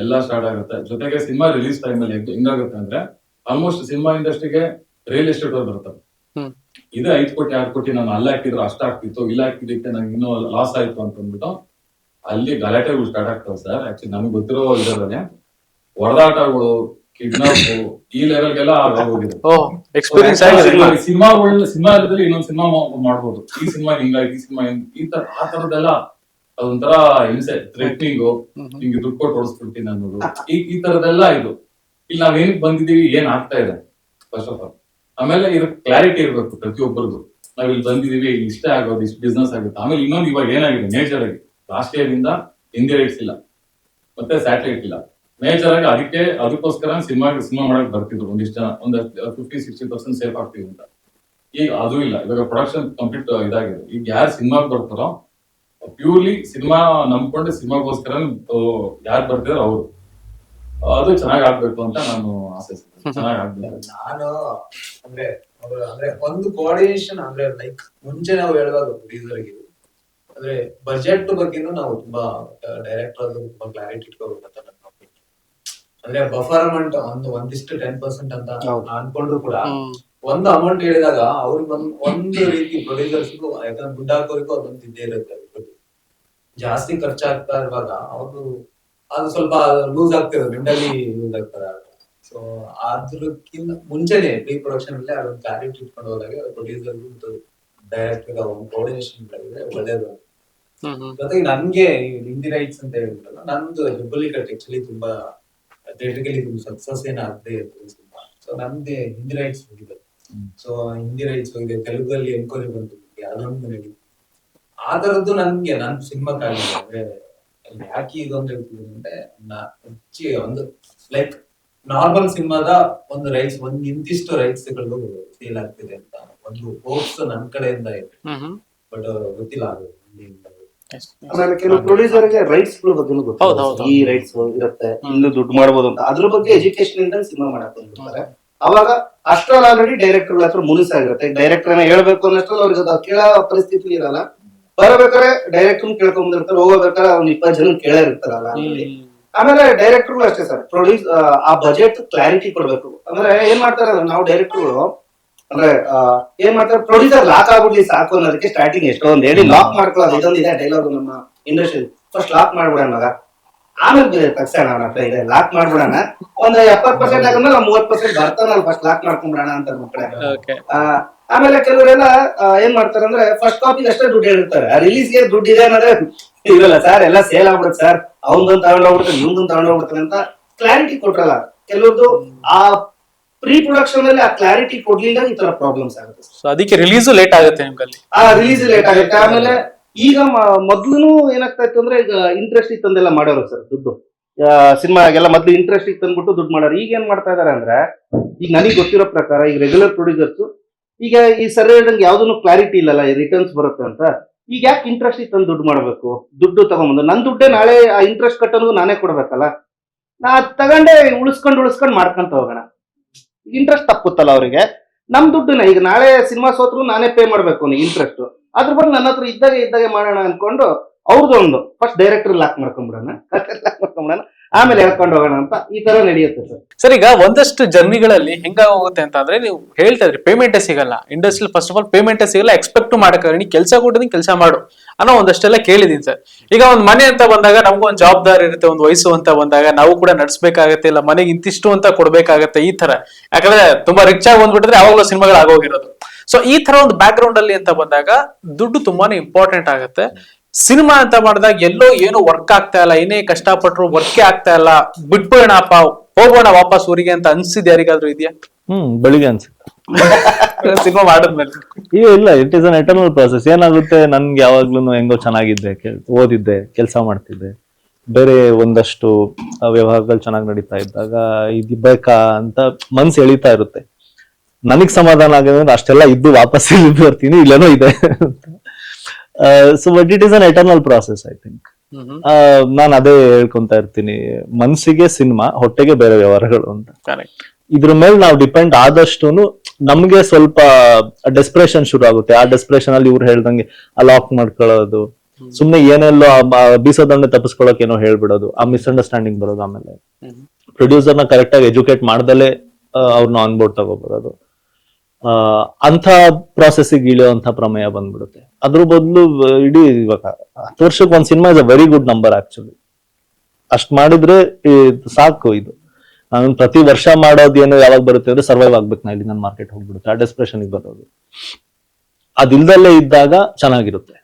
ಎಲ್ಲ ಸ್ಟಾರ್ಟ್ ಆಗುತ್ತೆ. ಜೊತೆಗೆ ಸಿನಿಮಾ ರಿಲೀಸ್ ಟೈಮ್ ಅಲ್ಲಿ ಹೆಂಗಾಗುತ್ತೆ ಅಂದ್ರೆ, ಆಲ್ಮೋಸ್ಟ್ ಸಿನಿಮಾ ಇಂಡಸ್ಟ್ರಿಗೆ ರಿಯಲ್ ಎಸ್ಟೇಟ್ ಅವ್ರು ಬರ್ತಾರೆ. ಇದು 5 ಕೋಟಿ 6 ಕೋಟಿ ನಾನು ಅಲ್ಲಿ ಹಾಕಿದ್ರು ಅಷ್ಟ ಆಗ್ತಿತ್ತು, ಇಲ್ಲ ಹಾಕಿದ್ದಕ್ಕೆ ನಂಗೆ ಇನ್ನೂ ಲಾಸ್ ಆಯ್ತು ಅಂತ ಅಂದ್ಬಿಟ್ಟು ಅಲ್ಲಿ ಗಲಾಟೆಗಳು ಸ್ಟಾರ್ಟ್ ಆಗ್ತವೆ ಸರ್. ಆಕ್ಚುಲಿ ನಮ್ಗೆ ಗೊತ್ತಿರೋ ಇದರಲ್ಲೇ ಹೊಡೆದಾಟಗಳು, ಕಿಡ್ನಾಪ್ ಈ ಲೆವೆಲ್ಗೆಲ್ಲ ಆಗೋಗಿದೆ. ಸಿನಿಮಾ ಇರೋದ್ರಲ್ಲಿ ಇನ್ನೊಂದು ಸಿನಿಮಾ ಮಾಡ್ಬೋದು, ಈ ಸಿನಿಮಾ ಹಿಂಗಾಯ್ತು, ಈ ಸಿನಿಮಾ ಆ ತರದೆಲ್ಲ ಅದೊಂಥರ ಹಿಂಸೆ, ಥ್ರೆಟ್ನಿಂಗು, ನಿಮ್ಗೆ ದುಡ್ಡು ಕೊಟ್ಟು ಹೊಡಿಸ್ಬಿಡ್ತೀನಿ ಅನ್ನೋದು, ಈ ತರದೆಲ್ಲ ಇದು. ಇಲ್ಲಿ ನಾವ್ ಏನಕ್ಕೆ ಬಂದಿದೀವಿ, ಏನ್ ಆಗ್ತಾ ಇದೆ ಫಸ್ಟ್ ಆಫ್ ಆಲ್. ಆಮೇಲೆ ಇದ್ರ ಕ್ಲಾರಿಟಿ ಇರ್ಬೇಕು ಪ್ರತಿಯೊಬ್ಬರಿಗೂ. ನಾವ್ ಇಲ್ಲಿ ಬಂದಿದೀವಿ, ಇಷ್ಟೇ ಆಗೋದು, ಇಷ್ಟು ಬಿಸ್ನೆಸ್ ಆಗುತ್ತೆ. ಆಮೇಲೆ ಇನ್ನೊಂದು ಇವಾಗ ಏನಾಗಿದೆ ಮೇಜರ್ ಆಗಿ, ಲಾಸ್ಟ್ ಇಯರ್ ಇಂದ ಹಿಂದಿ ರೈಟ್ಸ್ ಇಲ್ಲ, ಮತ್ತೆ ಸ್ಯಾಟಲೈಟ್ ಇಲ್ಲ. ಮೇಜರ್ ಆಗಿ ಅದಕ್ಕೋಸ್ಕರ ಸಿನಿಮಾ ಮಾಡಕ್ ಬರ್ತಿದ್ರು ಒಂದಿಷ್ಟು ಜನ, ಒಂದು 50-60% ಸೇಫ್ ಆಗ್ತೀವಿ ಅಂತ. ಈಗ ಅದು ಇಲ್ಲ. ಇವಾಗ ಪ್ರೊಡಕ್ಷನ್ ಕಂಪ್ಲೀಟ್ ಇದಾಗಿದೆ. ಈಗ ಯಾರು ಸಿನಿಮಾಗ್ ಬರ್ತಾರೋ ಪ್ಯೂರ್ಲಿ ಸಿನಿಮಾ ನಂಬ್ಕೊಂಡು ಸಿನಿಮಾಗೋಸ್ಕರ ಯಾರು ಬರ್ತಿದಾರೋ ಅವರು, ಅದು ಚೆನ್ನಾಗ್ ಆಗ್ಬೇಕು ಅಂತ ನಾನು ಆಸೆ. ಚೆನ್ನಾಗ್ ಆಗ್ಬೇಕು. ನಾನು ಅಂದ್ರೆ ಒಂದು ಕೋಆರ್ಡಿನೇಷನ್ ಅಂದ್ರೆ ಲೈಕ್ ಮುಂಚೆ ನಾವು ಹೇಳುವಾಗ ಪ್ರೊಡ್ಯೂಸರ್ಗೆ ಅಂದ್ರೆ ಬಜೆಟ್ ಬಗ್ಗೆನೂ ನಾವು ತುಂಬಾ ಡೈರೆಕ್ಟರ್ ತುಂಬಾ ಕ್ಲಾರಿಟಿ ಇಟ್ಕೋಬೇಕಂತ ನನ್ನ ಒಪಿನಿಯನ್. ಅಂದ್ರೆ ಬಫರ್ ಅಮೌಂಟ್ ಒಂದಿಷ್ಟು 10% ಅಂತ ಅನ್ಕೊಂಡ್ರು ಕೂಡ ಒಂದು ಅಮೌಂಟ್ ಹೇಳಿದಾಗ ಅವ್ರಿಗೆ ಒಂದು ರೀತಿ ಪ್ರೊಡ್ಯೂಸರ್ಸ್ಗೂ, ಯಾಕಂದ್ರೆ ದುಡ್ಡು ಹಾಕೋರಿಗೂ ಅದೊಂದು ಇದ್ದೇ ಇರುತ್ತೆ. ಜಾಸ್ತಿ ಖರ್ಚಾಗ್ತಾ ಇರುವಾಗ ಅವ್ರು ಅದು ಸ್ವಲ್ಪ ಲೂಸ್ ಆಗ್ತಿರೋದು, ಮೆಂಟಲಿ ಲೂಸ್ ಆಗ್ತಾರೆ. ಸೊ ಅದ್ರಕ್ಕಿಂತ ಮುಂಚೆನೆ ಪ್ರೀ ಪ್ರೊಡಕ್ಷನ್ ಅಲ್ಲೇ ಅದೊಂದು ಕ್ಲಾರಿಟಿ ಇಟ್ಕೊಂಡು ಹೋದಾಗ ಪ್ರೊಡ್ಯೂಸರ್ ಡೈರೆಕ್ಟರ್ ಒಂದು ಕೋಆರ್ಡಿನೇಷನ್ ಇದ್ರೆ ಒಳ್ಳೇದು. ಜೊತೆಗೆ ನನ್ಗೆ ಹಿಂದಿ ರೈಟ್ಸ್ ಅಂತ ಹೇಳಿದ್ರಲ್ಲ, ನಂದು ಹೆಬ್ಬಳ್ಳಿ ಕಟ್ ಆಕ್ಚುಲಿ ತುಂಬಾ ಥಿಯೇಟ್ರಿಕಲಿ ತುಂಬಾ ಸಕ್ಸಸ್ ಏನಾಗದೆ ಸಿನಿಮಾ. ಸೊ ನಮ್ದೇ ಹಿಂದಿ ರೈಟ್ಸ್ ಹೋಗಿದೆ. ಸೊ ಹಿಂದಿ ರೈಟ್ಸ್ ಹೋಗಿದೆ, ತೆಲುಗಲ್ಲಿ ಎನ್ಕ್ವೈರಿ ಬಂತು, ಅದೊಂದು ನಡೀತು. ಆ ತರದ್ದು ನನ್ಗೆ ನನ್ ಸಿನಿಮಾಕ್ಕಾಗಿದೆ. ಅಂದ್ರೆ ಯಾಕೆ ಇದು ಅಂತ ಹೇಳ್ತಿದ್ದೀನಿ ಅಂದ್ರೆ, ಒಂದು ಲೈಕ್ ನಾರ್ಮಲ್ ಸಿನಿಮಾದ ಒಂದು ರೈಟ್ಸ್ ಒಂದ್ ಇಂತಿಷ್ಟು ರೈಟ್ಸ್ ಗಳು ಸೇಲ್ ಆಗ್ತಿದೆ ಅಂತ ಒಂದು ಹೋಪ್ಸ್ ನನ್ ಕಡೆಯಿಂದ ಇದೆ. ಬಟ್ ಗೊತ್ತಿಲ್ಲ ಅದು ಆಮೇಲೆ ಕೆಲವು ಪ್ರೊಡ್ಯೂಸರ್ ಗೆ ರೈಟ್ಸ್ ಗಳ ಬಗ್ಗೆ ಗೊತ್ತಿಲ್ಲ, ಈ ರೈಟ್ಸ್ ಇರುತ್ತೆ, ಇನ್ನು ದುಡ್ಡು ಮಾಡ್ಬೋದು ಅಂತ. ಅದ್ರ ಬಗ್ಗೆ ಎಜುಕೇಶನ್ ಇಂದ ಸಿನಿಮಾ ಮಾಡಕ್ ಬಂದಿರ್ತಾರೆ. ಅವಾಗ ಅಷ್ಟ್ರಲ್ಲಿ ಆಲ್ರೆಡಿ ಡೈರೆಕ್ಟರ್ ಹತ್ರ ಮುನಿಸಾಗಿರುತ್ತೆ. ಡೈರೆಕ್ಟರ್ ಹೇಳ್ಬೇಕು ಅನ್ನೋಷ್ಟ್ರಲ್ಲಿ ಅವ್ರಿಗೆ ಅದು ಕೇಳೋ ಪರಿಸ್ಥಿತಿ ಇರಲ್ಲ. ಬರಬೇಕಾದ್ರೆ ಡೈರೆಕ್ಟರ್ ಕೇಳ್ಕೊಂಡ್ಬಿರ್ತಾರೆ, ಹೋಗಬೇಕಾದ್ರೆ ಅವ್ನು 20 ಜನ ಕೇಳೇ ಇರ್ತಾರಲ್ಲ. ಆಮೇಲೆ ಡೈರೆಕ್ಟರ್ಗಳು ಅಷ್ಟೇ ಸರ್, ಆ ಬಜೆಟ್ ಕ್ಲಾರಿಟಿ ಕೊಡ್ಬೇಕು. ಅಂದ್ರೆ ಏನ್ ಮಾಡ್ತಾರೆ ಅಂದ್ರೆ, ನಾವು ಡೈರೆಕ್ಟರ್ಗಳು ಅಂದ್ರೆ ಏನ್ ಮಾಡ್ತಾರೆ, ಪ್ರೊಡ್ಯೂಸರ್ ಲಾಕ್ ಆಗ್ಬಿಡ್ಲಿ ಸಾಕು ಅನ್ನೋದಕ್ಕೆ ಸ್ಟಾರ್ಟಿಂಗ್ ಎಷ್ಟೊಂದು ಹೇಳಿ ಲಾಕ್ ಮಾಡ್ಕೊಳ್ಳೋದು. ಇದೊಂದಿದೆ ಡೈಲಾಗ್ ನಮ್ಮ ಇಂಡಸ್ಟ್ರಿ, ಫಸ್ಟ್ ಲಾಕ್ ಮಾಡ್ಬಿಡೋಣ ಮಗ, ಆಮೇಲೆ ತಕ್ಷಣ ಅವನ ಹತ್ರ ಇದೆ ಲಾಕ್ ಮಾಡ್ಬಿಡೋಣ. ಒಂದು 70% ಆದ್ಮೇಲೆ 30% ಬರ್ತಾನಲ್ಲ, ಫಸ್ಟ್ ಲಾಕ್ ಮಾಡ್ಕೊಂಡ್ಬಿಡೋಣ ಅಂತ ಮಕ್ಕಳೇ. ಆಮೇಲೆ ಕೆಲವರೆಲ್ಲ ಏನ್ ಮಾಡ್ತಾರೆ ಅಂದ್ರೆ, ಫಸ್ಟ್ ಕಾಪಿಗೆ ಅಷ್ಟೇ ದುಡ್ಡು ಹೇಳಿರ್ತಾರೆ, ರಿಲೀಸ್ಗೆ ದುಡ್ಡು ಇದೆ ಅನ್ನೋದೇ ಇರಲ್ಲ. ಸರ್ ಎಲ್ಲ ಸೇಲ್ ಆಗ್ಬಿಡುತ್ತೆ ಸರ್, ಅವನದೊಂದು ತಗೊಂಡೋಗ್ಬಿಡ್ತಾನೆ, ಇವ್ನದೊಂದು ತಗೊಂಡೋಗ್ಬಿಡ್ತಾನೆ ಅಂತ ಕ್ಲಾರಿಟಿ ಕೊಟ್ರಲ್ಲ. ಕೆಲವ್ರದ್ದು ಆ ಪ್ರೀ ಪ್ರೊಡಕ್ಷನ್ ಅಲ್ಲಿ ಆ ಕ್ಲಾರಿಟಿ ಕೊಡ್ಲಿಲ್ಲ, ಈ ತರ ಪ್ರಾಬ್ಲಮ್ಸ್ ಆಗುತ್ತೆ. ಅದಕ್ಕೆ ರಿಲೀಸು ಲೇಟ್ ಆಗುತ್ತೆ ನಿಮ್ಗಲ್ಲಿ. ರಿಲೀಸ್ ಲೇಟ್ ಆಗುತ್ತೆ. ಆಮೇಲೆ ಈಗ ಮೊದ್ಲು ಏನಾಗ್ತಾ ಇತ್ತು ಅಂದ್ರೆ, ಈಗ ಇಂಟ್ರೆಸ್ಟ್ ತಂದೆಲ್ಲ ಮಾಡೋರು ಸರ್ ದುಡ್ಡು ಸಿನಿಮಾಗೆಲ್ಲ. ಮೊದ್ಲು ಇಂಟ್ರೆಸ್ಟ್ ತಂದ್ಬಿಟ್ಟು ದುಡ್ಡು ಮಾಡೋರು. ಈಗ ಏನ್ ಮಾಡ್ತಾ ಇದಾರೆ ಅಂದ್ರೆ, ಈಗ ನನಗೆ ಗೊತ್ತಿರೋ ಪ್ರಕಾರ ಈಗ ರೆಗ್ಯುಲರ್ ಪ್ರೊಡ್ಯೂಸರ್ಸ್ ಈಗ ಈ ಸರಿ ಹೇಳ್ದಂಗೆ ಯಾವ್ದನ್ನು ಕ್ಲಾರಿಟಿ ಇಲ್ಲಲ್ಲ, ರಿಟರ್ನ್ಸ್ ಬರುತ್ತೆ ಅಂತ. ಈಗ ಯಾಕೆ ಇಂಟ್ರೆಸ್ಟ್ ತಂದು ದುಡ್ಡು ಮಾಡ್ಬೇಕು? ದುಡ್ಡು ತಗೊಂಬಂದು ನನ್ ದುಡ್ಡೇ ನಾಳೆ ಆ ಇಂಟ್ರೆಸ್ಟ್ ಕಟ್ಟೋದು ನಾನೇ ಕೊಡ್ಬೇಕಲ್ಲ. ನಾ ತಗೊಂಡೆ ಉಳಿಸ್ಕೊಂಡು ಮಾಡ್ಕೊಂತ ಹೋಗೋಣ. ಇಂಟ್ರೆಸ್ಟ್ ತಪ್ಪುತ್ತಲ್ಲ ಅವರಿಗೆ. ನಮ್ ದುಡ್ಡನ್ನ ಈಗ ನಾಳೆ ಸಿನಿಮಾ ಸೋತ್ರು ನಾನೇ ಪೇ ಮಾಡ್ಬೇಕು ಇಂಟ್ರೆಸ್ಟ್. ಅದ್ರ ಬಗ್ಗೆ ನನ್ನ ಹತ್ರ ಇದ್ದಾಗೆ ಮಾಡೋಣ ಅನ್ಕೊಂಡು ಅವ್ರದ್ದೊಂದು ಫಸ್ಟ್ ಡೈರೆಕ್ಟರ್ ಲಾಕ್ ಮಾಡ್ಕೊಂಡ್ಬಿಡೋಣ, ಆಮೇಲೆ ಹೇಳ್ಕೊಂಡು ಹೋಗೋಣ ಅಂತ ಈ ತರ ನಡೆಯುತ್ತೆ ಸರ್. ಸರ್, ಈಗ ಒಂದಷ್ಟು ಜರ್ನಿಗಳಲ್ಲಿ ಹೆಂಗಾಗೋಗುತ್ತೆ ಅಂತ ಅಂದ್ರೆ, ನೀವು ಹೇಳ್ತಾ ಇದ್ರಿ ಪೇಮೆಂಟೇ ಸಿಗಲ್ಲ ಇಂಡಸ್ಟ್ರಿ. ಫಸ್ಟ್ ಆಫ್ ಆಲ್ ಪೇಮೆಂಟೇ ಸಿಗಲ್ಲ, ಎಕ್ಸ್ಪೆಕ್ಟ್ ಮಾಡಕ್ಕೆ ನೀ ಕೆಲಸ ಕೊಟ್ಟಿದ್ದೀನಿ ಕೆಲಸ ಮಾಡು ಅನ್ನೋ ಒಂದಷ್ಟೆಲ್ಲ ಕೇಳಿದೀನಿ ಸರ್. ಈಗ ಒಂದ್ ಮನೆ ಅಂತ ಬಂದಾಗ ನಮಗೂ ಒಂದು ಜವಾಬ್ದಾರಿ ಇರುತ್ತೆ, ಒಂದು ವಯಸ್ಸು ಅಂತ ಬಂದಾಗ ನಾವು ಕೂಡ ನಡ್ಸ್ಬೇಕಾಗತ್ತೆ, ಇಲ್ಲ ಮನೆಗೆ ಇಂತಿಷ್ಟು ಅಂತ ಕೊಡ್ಬೇಕಾಗತ್ತೆ ಈ ತರ. ಯಾಕಂದ್ರೆ ತುಂಬಾ ರಿಚ್ ಆಗಿ ಬಂದ್ಬಿಟ್ಟಿದ್ರೆ ಯಾವಾಗಲೂ ಸಿನಿಮಾಗಳು ಆಗೋಗಿರೋದು. ಸೊ ಈ ತರ ಒಂದು ಬ್ಯಾಕ್ ಗ್ರೌಂಡ್ ಅಲ್ಲಿ ಅಂತ ಬಂದಾಗ ದುಡ್ಡು ತುಂಬಾನೇ ಇಂಪಾರ್ಟೆಂಟ್ ಆಗುತ್ತೆ. ಸಿನಿಮಾ ಅಂತ ಮಾಡಿದಾಗ ಎಲ್ಲೋ ಏನು ವರ್ಕ್ ಆಗ್ತಾ ಇಲ್ಲ, ಏನೇ ಕಷ್ಟಪಟ್ರು ವರ್ಕೇ ಆಗ್ತಾ ಇಲ್ಲ, ಬಿಟ್ಬಿಡೋಣಪ್ಪ ಹೋಗೋಣ ವಾಪಸ್ ಊರಿಗೆ ಅಂತ ಅನ್ಸಿದ್ ಯಾರಿಗಾದ್ರೂ ಇದೆಯಾ? ಬೆಳಿಗ್ಗೆ ಅನ್ಸುತ್ತೆ ಸಿನಿಮಾ ಮಾಡಿದ್ಮೇಲೆ. ಈಗ ಇಲ್ಲ, it is an eternal process. ಏನಾಗುತ್ತೆ, ನನ್ಗೆ ಯಾವಾಗ್ಲೂ ಹೆಂಗೋ ಚೆನ್ನಾಗಿದ್ದೆ, ಓದಿದ್ದೆ, ಕೆಲಸ ಮಾಡ್ತಿದ್ದೆ, ಬೇರೆ ಒಂದಷ್ಟು ವ್ಯವಹಾರಗಳು ಚೆನ್ನಾಗಿ ನಡೀತಾ ಇದ್ದಾಗ ಇದು ಬೇಕಾ ಅಂತ ಮನ್ಸು ಎಳಿತಾ ಇರುತ್ತೆ. ನನಗ್ ಸಮಾಧಾನ ಆಗಿದೆ ಅಷ್ಟೆಲ್ಲ ಇದ್ದು ವಾಪಸ್ ಇಲ್ಲಿ ಬರ್ತೀನಿ, ಇಲ್ಲೇನೋ ಇದೆ ಅಂತ. So but it is an eternal process I think. ನಾನು ಅದೇ ಹೇಳ್ಕೊಂತ ಇರ್ತೀನಿ, ಮನ್ಸಿಗೆ ಸಿನಿಮಾ, ಹೊಟ್ಟೆಗೆ ಬೇರೆ ವ್ಯವಹಾರಗಳು ಅಂತ. ಇದ್ರ ಮೇಲೆ ನಾವು ಡಿಪೆಂಡ್ ಆದಷ್ಟು ನಮ್ಗೆ ಸ್ವಲ್ಪ ಡೆಸ್ಪ್ರೇಷನ್ ಶುರು ಆಗುತ್ತೆ. ಆ ಡೆಸ್ಪ್ರೇಷನ್ ಅಲ್ಲಿ ಇವ್ರು ಹೇಳ್ದಂಗೆ ಲಾಕ್ ಮಾಡ್ಕೊಳ್ಳೋದು, ಸುಮ್ನೆ ಏನೆಲ್ಲೋ ಬೀಸೋದಂಡೆ ತಪ್ಪಿಸ್ಕೊಳಕ್ ಏನೋ ಹೇಳ್ಬಿಡೋದು, ಆ ಮಿಸ್ಅಂಡರ್ಸ್ಟ್ಯಾಂಡಿಂಗ್ ಬರೋದು. ಆಮೇಲೆ ಪ್ರೊಡ್ಯೂಸರ್ನ ಕರೆಕ್ಟ್ ಆಗಿ ಎಜುಕೇಟ್ ಮಾಡ್ದಲೇ ಅವ್ರನ್ನ ಆನ್ ಬೋರ್ಡ್ ತಗೋಬರೋದು, ಅಂತ ಪ್ರಾಸೆಸ್ಗೆ ಇಳಿಯುವಂತ ಪ್ರಮೇಯ ಬಂದ್ಬಿಡುತ್ತೆ. ಅದ್ರ ಬದಲು ಇಡೀ ಇವಾಗ 10 ವರ್ಷಕ್ಕೆ ಒಂದ್ cinema is a very good number actually. ಅಷ್ಟ್ ಮಾಡಿದ್ರೆ ಸಾಕು. ಇದು ನಾನು ಪ್ರತಿ ವರ್ಷ ಮಾಡೋದೇನು ಯಾವಾಗ ಬರುತ್ತೆ ಅಂದ್ರೆ, ಸರ್ವೈವ್ ಆಗ್ಬೇಕು ನಾ, ಇಲ್ಲಿ ನನ್ನ ಮಾರ್ಕೆಟ್ ಹೋಗ್ಬಿಡುತ್ತೆ, ಆ ಡೆಸ್ಪ್ರೆಷನ್ ಬರೋದು. ಅದಿಲ್ದಲ್ಲೇ ಇದ್ದಾಗ ಚೆನ್ನಾಗಿರುತ್ತೆ.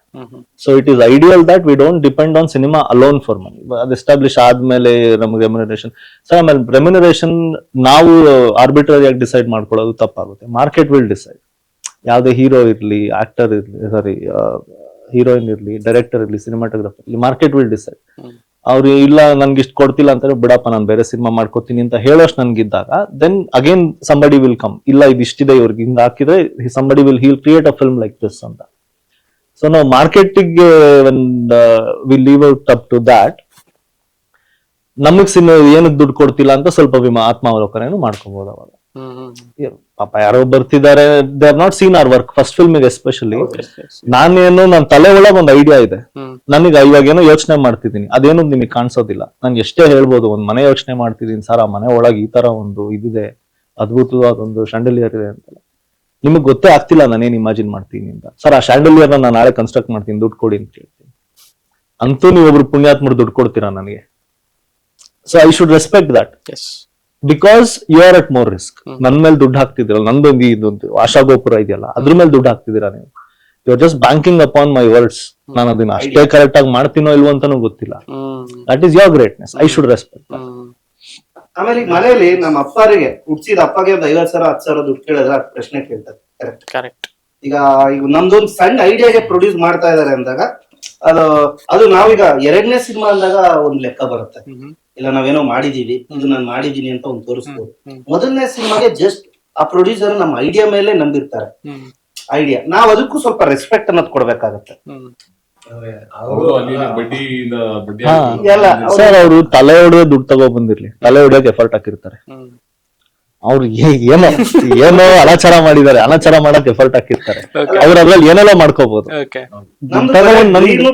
So it is ideal that we don't depend on cinema alone for money. ಅದು ಎಸ್ಟಾಬ್ಲಿಷ್ ಆದ್ಮೇಲೆ ನಮ್ಗೆ ರೆಮ್ಯುನರೇಷನ್. ಸೊ ಆಮೇಲೆ ರೆಮ್ಯುನರೇಷನ್ ನಾವು ಆರ್ಬಿಟ್ರರಿ ಆಗಿ ಡಿಸೈಡ್ ಮಾಡ್ಕೊಳ್ಳೋದು ತಪ್ಪಾಗುತ್ತೆ. Market will decide. ಯಾವ್ದೇ ಹೀರೋ ಇರ್ಲಿ, ಆಕ್ಟರ್ ಇರ್ಲಿ, ಸಾರಿ ಹೀರೋಯಿನ್ ಇರ್ಲಿ, ಡೈರೆಕ್ಟರ್ ಇರ್ಲಿ, ಸಿನಿಮಾಟೋಗ್ರಫರ್ ಇರ್ಲಿ, ಮಾರ್ಕೆಟ್ ವಿಲ್ ಡಿಸೈಡ್. ಅವ್ರು ಇಲ್ಲ ನನ್ಗೆ ಇಷ್ಟು ಕೊಡ್ತಿಲ್ಲ ಅಂತಾರೆ, ಬಿಡಪ್ಪ ನಾನು ಬೇರೆ ಸಿನಿಮಾ ಮಾಡ್ಕೋತೀನಿ ಅಂತ ಹೇಳೋಷ್ಟು ನನ್ಗಿದ್ದಾಗ, then again somebody will come. ಇಲ್ಲ ಇದು ಇಷ್ಟಿದೆ ಇವ್ರಿಗೆ, ಹಿಂಗ್ ಹಾಕಿದ್ರೆ somebody will create a film like this ಅಂತ. ಸೊ ನಾವು ಮಾರ್ಕೆಟಿಗೆ will leave out up to that. ನಮಗ್ ಸಿನಿಮಾ ಏನಕ್ಕೆ ದುಡ್ಡು ಕೊಡ್ತಿಲ್ಲ ಅಂತ ಸ್ವಲ್ಪ ಆತ್ಮಾವಲೋಕನ ಮಾಡ್ಕೋಬಹುದು. ಅವಾಗ ಪಾಪ ಯಾರೋ ಬರ್ತಿದ್ದಾರೆ, they are not seen our work. First film especially ನನ್ನ ತಲೆ ಒಳಗೆ ಒಂದು ಐಡಿಯಾ ಇದೆ, ನನಗೆ ಇವಾಗ ಏನೋ ಯೋಚನೆ ಮಾಡ್ತಿದ್ದೀನಿ, ಅದೇನು ನಿಮಗೆ ಕಾಣಿಸೋದಿಲ್ಲ. ನನ್ಗೆ ಎಷ್ಟೇ ಹೇಳ್ಬೋದು, ಒಂದ್ ಮನೆ ಯೋಚನೆ ಮಾಡ್ತಿದ್ದೀನಿ ಸರ್, ಆ ಮನೆ ಒಳಗೆ ಈ ತರ ಒಂದು ಇದಿದೆ, ಅದ್ಭುತವಾದ ಒಂದು ಶಾಂಡಲಿಯರ್ ಇದೆ ಅಂತ. ನಿಮಗ್ ಗೊತ್ತೇ ಆಗ್ತಿಲ್ಲ ನಾನೇನ್ ಇಮ್ಯಾಜಿನ್ ಮಾಡ್ತೀನಿ ಅಂತ. ಸರ್ ಆ ಶಾಂಡಲಿಯರ್ ನಾನು ನಾಳೆ ಕನ್ಸ್ಟ್ರಕ್ಟ್ ಮಾಡ್ತೀನಿ, ದುಡ್ಡು ಕೊಡಿ ಅಂತ ಕೇಳ್ತೀನಿ. ಅಂತೂ ನೀವೊಬ್ರು ಪುಣ್ಯಾತ್ಮರು ದುಡ್ಡು ಕೊಡ್ತೀರಾ ನನಗೆ. So I should respect that. Because you are at more risk. ನನ್ ಮೇಲೆ ದುಡ್ಡು ಹಾಕ್ತಿದ್ದೀರಲ್ಲ, ನಂದೊಂದು ಇದೊಂದು ಆಶಾ ಗೋಪುರ ಇದೆಯಲ್ಲ, ಅದ್ರ ಮೇಲೆ ದುಡ್ಡು ಹಾಕ್ತಿದ್ದೀರಾ ನೀವು. You are just banking upon my words. ನಾನು ಅದನ್ನ ಅಷ್ಟೇ ಕರೆಕ್ಟ್ ಆಗಿ ಮಾಡ್ತೀನೋ ಇಲ್ವೋ ಅಂತಾನೂ ಗೊತ್ತಿಲ್ಲ. That is your greatness, I should respect. ಆಮೇಲೆ ಈಗ ಮನೆಯಲ್ಲಿ ನಮ್ಮ ಅಪ್ಪರಿಗೆ ಹುಟ್ಟಿಸಿದ ಅಪ್ಪಗೆ ಒಂದು 50,000 10,000 ದುಡ್ಡು ಕೇಳಿದ್ರೆ ಅದು ಪ್ರಶ್ನೆ ಕೇಳ್ತಾರೆ. ಕರೆಕ್ಟ್. ಈಗ ನಮ್ದೊಂದು ಸಣ್ಣ ಐಡಿಯಾಗೆ ಪ್ರೊಡ್ಯೂಸ್ ಮಾಡ್ತಾ ಇದಾರೆ ಅಂದಾಗ ಅದು ನಾವೀಗ 2ನೇ ಸಿನಿಮಾ ಅಂದಾಗ ಒಂದ್ ಲೆಕ್ಕ ಬರುತ್ತೆ. ಇಲ್ಲ ನಾವೇನೋ ಮಾಡಿದೀವಿ, ಇದು ನಾನು ಮಾಡಿದೀನಿ ಅಂತ ಒಂದು ತೋರಿಸ್ಬೋದು. 1ನೇ ಸಿನಿಮಾಗೆ ಜಸ್ಟ್ ಆ ಪ್ರೊಡ್ಯೂಸರ್ ನಮ್ಮ ಐಡಿಯಾ ಮೇಲೆ ನಂಬಿರ್ತಾರೆ. ಐಡಿಯಾ ನಾವ್ ಅದಕ್ಕೂ ಸ್ವಲ್ಪ ರೆಸ್ಪೆಕ್ಟ್ ಅನ್ನೋದು ಕೊಡ್ಬೇಕಾಗತ್ತೆ. ಅವರು ಅಲ್ಲಿ ಬಡ್ಡಿಯಿಂದ ಬಡ್ಡಿ ಎಲ್ಲ ಸರ್ ಅವರು ತಲೆ ಹೊಡೆದ ದುಡ್ಡು ತಗೋ ಬಂದಿರ್ಲಿ, ತಲೆ ಹೊಡೆಯಕ್ಕೆ ಎಫರ್ಟ್ ಹಾಕಿರ್ತಾರೆ. ಅವ್ರು ಏನೋ ಅನಾಚಾರ ಮಾಡಿದ್ದಾರೆ, ಅನಾಚಾರ ಮಾಡಕ್ ಎಫರ್ಟ್ ಹಾಕಿರ್ತಾರೆ. ಅವ್ರ ಅದ್ರಲ್ಲಿ ಏನೆಲ್ಲ ಮಾಡ್ಕೋಬಹುದು.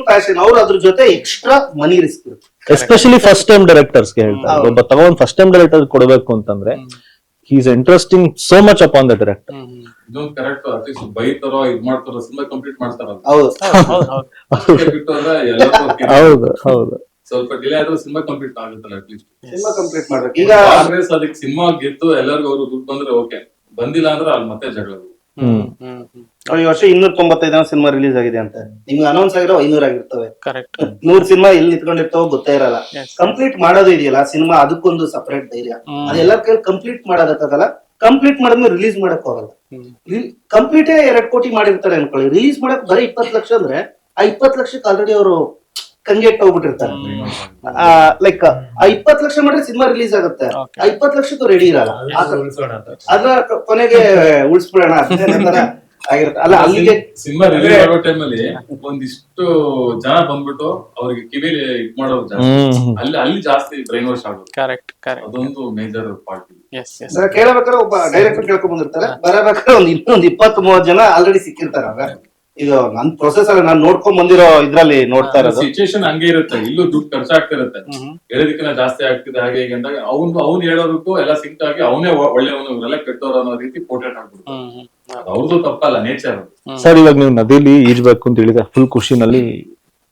ಪ್ಯಾಷನ್, ಅವ್ರು ಅದ್ರ ಜೊತೆ ಎಕ್ಸ್ಟ್ರಾ ಮನಿ ರಿಸ್ಕ್ ಇರುತ್ತೆ. ಎಸ್ಪೆಷಲಿ ಫಸ್ಟ್ ಟೈಮ್ ಡೈರೆಕ್ಟರ್ಸ್ಗೆ ಹೇಳ್ತಾರೆ, ಒಬ್ಬ ತಗೊಂಡ್ ಫಸ್ಟ್ ಟೈಮ್ ಡೈರೆಕ್ಟರ್ ಕೊಡಬೇಕು ಅಂತಂದ್ರೆ he is interesting so much upon the director. ಇದೊಂದು ಕರೆಕ್ಟ್. ಅಟ್ಲೀಸ್ಟ್ ಬೈತಾರೋ ಇದ್ ಮಾಡ್ತಾರೋ ಸಿನಿಮಾ ಕಂಪ್ಲೀಟ್ ಮಾಡ್ತಾರಲ್ಲ, ಹೌದು ಬಿಟ್ಟು ಅಂದ್ರೆ ಎಲ್ಲರೂ ಹೌದು ಸ್ವಲ್ಪ ಡಿಲೇ ಆದ್ರೂ ಸಿನಿಮಾ ಕಂಪ್ಲೀಟ್ ಆಗುತ್ತಲ್ಲ. ಅಟ್ಲೀಸ್ಟ್ ಸಿನಿಮಾ ಕಂಪ್ಲೀಟ್ ಮಾಡ್ಬೇಕು. ಈಗ ಕಾಂಗ್ರೆಸ್ ಅದಕ್ಕೆ ಸಿನಿಮಾ ಗೆದ್ದು ಎಲ್ಲರಿಗೂ ಅವರು ದುಡ್ಡು ಬಂದ್ರೆ ಓಕೆ, ಬಂದಿಲ್ಲ ಅಂದ್ರೆ ಅಲ್ಲಿ ಮತ್ತೆ ಜಗಳ. ಈ ವರ್ಷ 295 ಸಿನಿಮಾ ರಿಲೀಸ್ ಆಗಿದೆ ಅಂತ ನಿಮ್ಗೆ ಅನೌನ್ಸ್ ಆಗಿರೋ 500 ಆಗಿರ್ತವೆ. ಕರೆಕ್ಟ್. 100 ಸಿನಿಮಾ ಎಲ್ಲಿ ನಿಂತ್ಕೊಂಡಿರ್ತಾವೋ ಗೊತ್ತೇ ಇರಲ್ಲ. ಕಂಪ್ಲೀಟ್ ಮಾಡೋದು ಇದೆಯಲ್ಲ ಸಿನಿಮಾ, ಅದಕ್ಕೊಂದು ಸಪರೇಟ್ ಧೈರ್ಯ. ಅದೆಲ್ಲರ ಕೈಲಿ ಕಂಪ್ಲೀಟ್ ಮಾಡೋದಕ್ಕಾಗಲ್ಲ. ಕಂಪ್ಲೀಟ್ ಮಾಡಿದ್ಮೇಲೆ ರಿಲೀಸ್ ಮಾಡಕ್ ಹೋಗಲ್ಲ. ಕಂಪ್ಲೀಟೇ 2 ಕೋಟಿ ಮಾಡಿರ್ತಾರೆ ಅನ್ಕೊಳ್ಳಿ, ರಿಲೀಸ್ ಮಾಡಕ್ ಬರೀ 20 ಲಕ್ಷ ಅಂದ್ರೆ ಆ 20 ಲಕ್ಷಕ್ಕೆ ಆಲ್ರೆಡಿ ಅವರು ಕಂಗೆಟ್ ಹೋಗ್ಬಿಟ್ಟಿರ್ತಾರೆ. ಲೈಕ್ ಆ 20 ಲಕ್ಷ ಮಾಡಿದ್ರೆ ಸಿನಿಮಾ ರಿಲೀಸ್ ಆಗುತ್ತೆ, ಆ 20 ಲಕ್ಷಕ್ಕೂ ರೆಡಿ ಇರಲ್ಲ. ಅದ್ರ ಕೊನೆಗೆ ಉಳಿಸ್ಬಿಡೋಣ ಆಗಿರುತ್ತೆ. ಅಲ್ಲ ಅಲ್ಲಿಗೆ ಸಿನಿಮಾ ರಿಲೀಸ್ ಆಗೋ ಟೈಮಲ್ಲಿ ಒಂದಿಷ್ಟು ಜನ ಬಂದ್ಬಿಟ್ಟು ಅವ್ರಿಗೆ ಕಿವಿಲಿ ಇದ್ ಮಾಡೋದು ಜಾಸ್ತಿ, ಅಲ್ಲಿ ಜಾಸ್ತಿ ಬ್ರೈನ್ ವಾಶ್ ಆಗೋದು. ಕರೆಕ್ಟ್. ಅದೊಂದು ಮೇಜರ್ ಪಾರ್ಟ್. ಕೇಳಬೇಕಾದ್ರೆ ಒಬ್ಬ ಡೈರೆಕ್ಟರ್ ಕೇಳ್ಕೊಂಡ್ ಬಂದಿರ್ತಾರೆ, ಬರಬೇಕಾದ್ರೆ ಇನ್ನೊಂದ್ 20-30 ಜನ ಆಲ್ರೆಡಿ ಸಿಕ್ಕಿರ್ತಾರೆ. ಅವಾಗ ಇದು ನನ್ ಪ್ರೊಸೆಸ್ ಅಲ್ಲಿ ನಾನು ನೋಡ್ಕೊಂಡ್ ಬಂದಿರೋ ಇದ್ರಲ್ಲಿ ನೋಡ್ತಾ ಇರೋದು. ಸಿಚುವೇಶನ್ ಹಂಗೆ ಇರುತ್ತೆ, ಇಲ್ಲೂ ದುಡ್ಡು ಖರ್ಚಾಗ್ತಿರುತ್ತೆ, ಹೇಳೋದಕ್ಕಿಂತ ಜಾಸ್ತಿ ಆಗ್ತಿದೆ ಹಾಗೆ ಹೀಗೆ ಅಂದಾಗ ಅವ್ನು ಹೇಳೋದಕ್ಕೂ ಎಲ್ಲ ಸಿಂಕ್ ಆಗಿ ಅವನೇ ಒಳ್ಳೆಯವನು ಇವರೆಲ್ಲ ಕೆಟ್ಟವ್ರು ಅನ್ನೋ ರೀತಿ ಪೋರ್ಟ್ರೇಟ್ ಆಗ್ಬಿಡ್ತು. ಅವ್ರದ್ದು ತಪ್ಪಲ್ಲ, ನೇಚರ್. ಸರ್ ಇವಾಗ ನೀವು ನದಿಲಿ ಈಜ್ಬೇಕು ಅಂತ ಹೇಳಿದ್ರೆ ಫುಲ್ ಖುಷಿನಲ್ಲಿ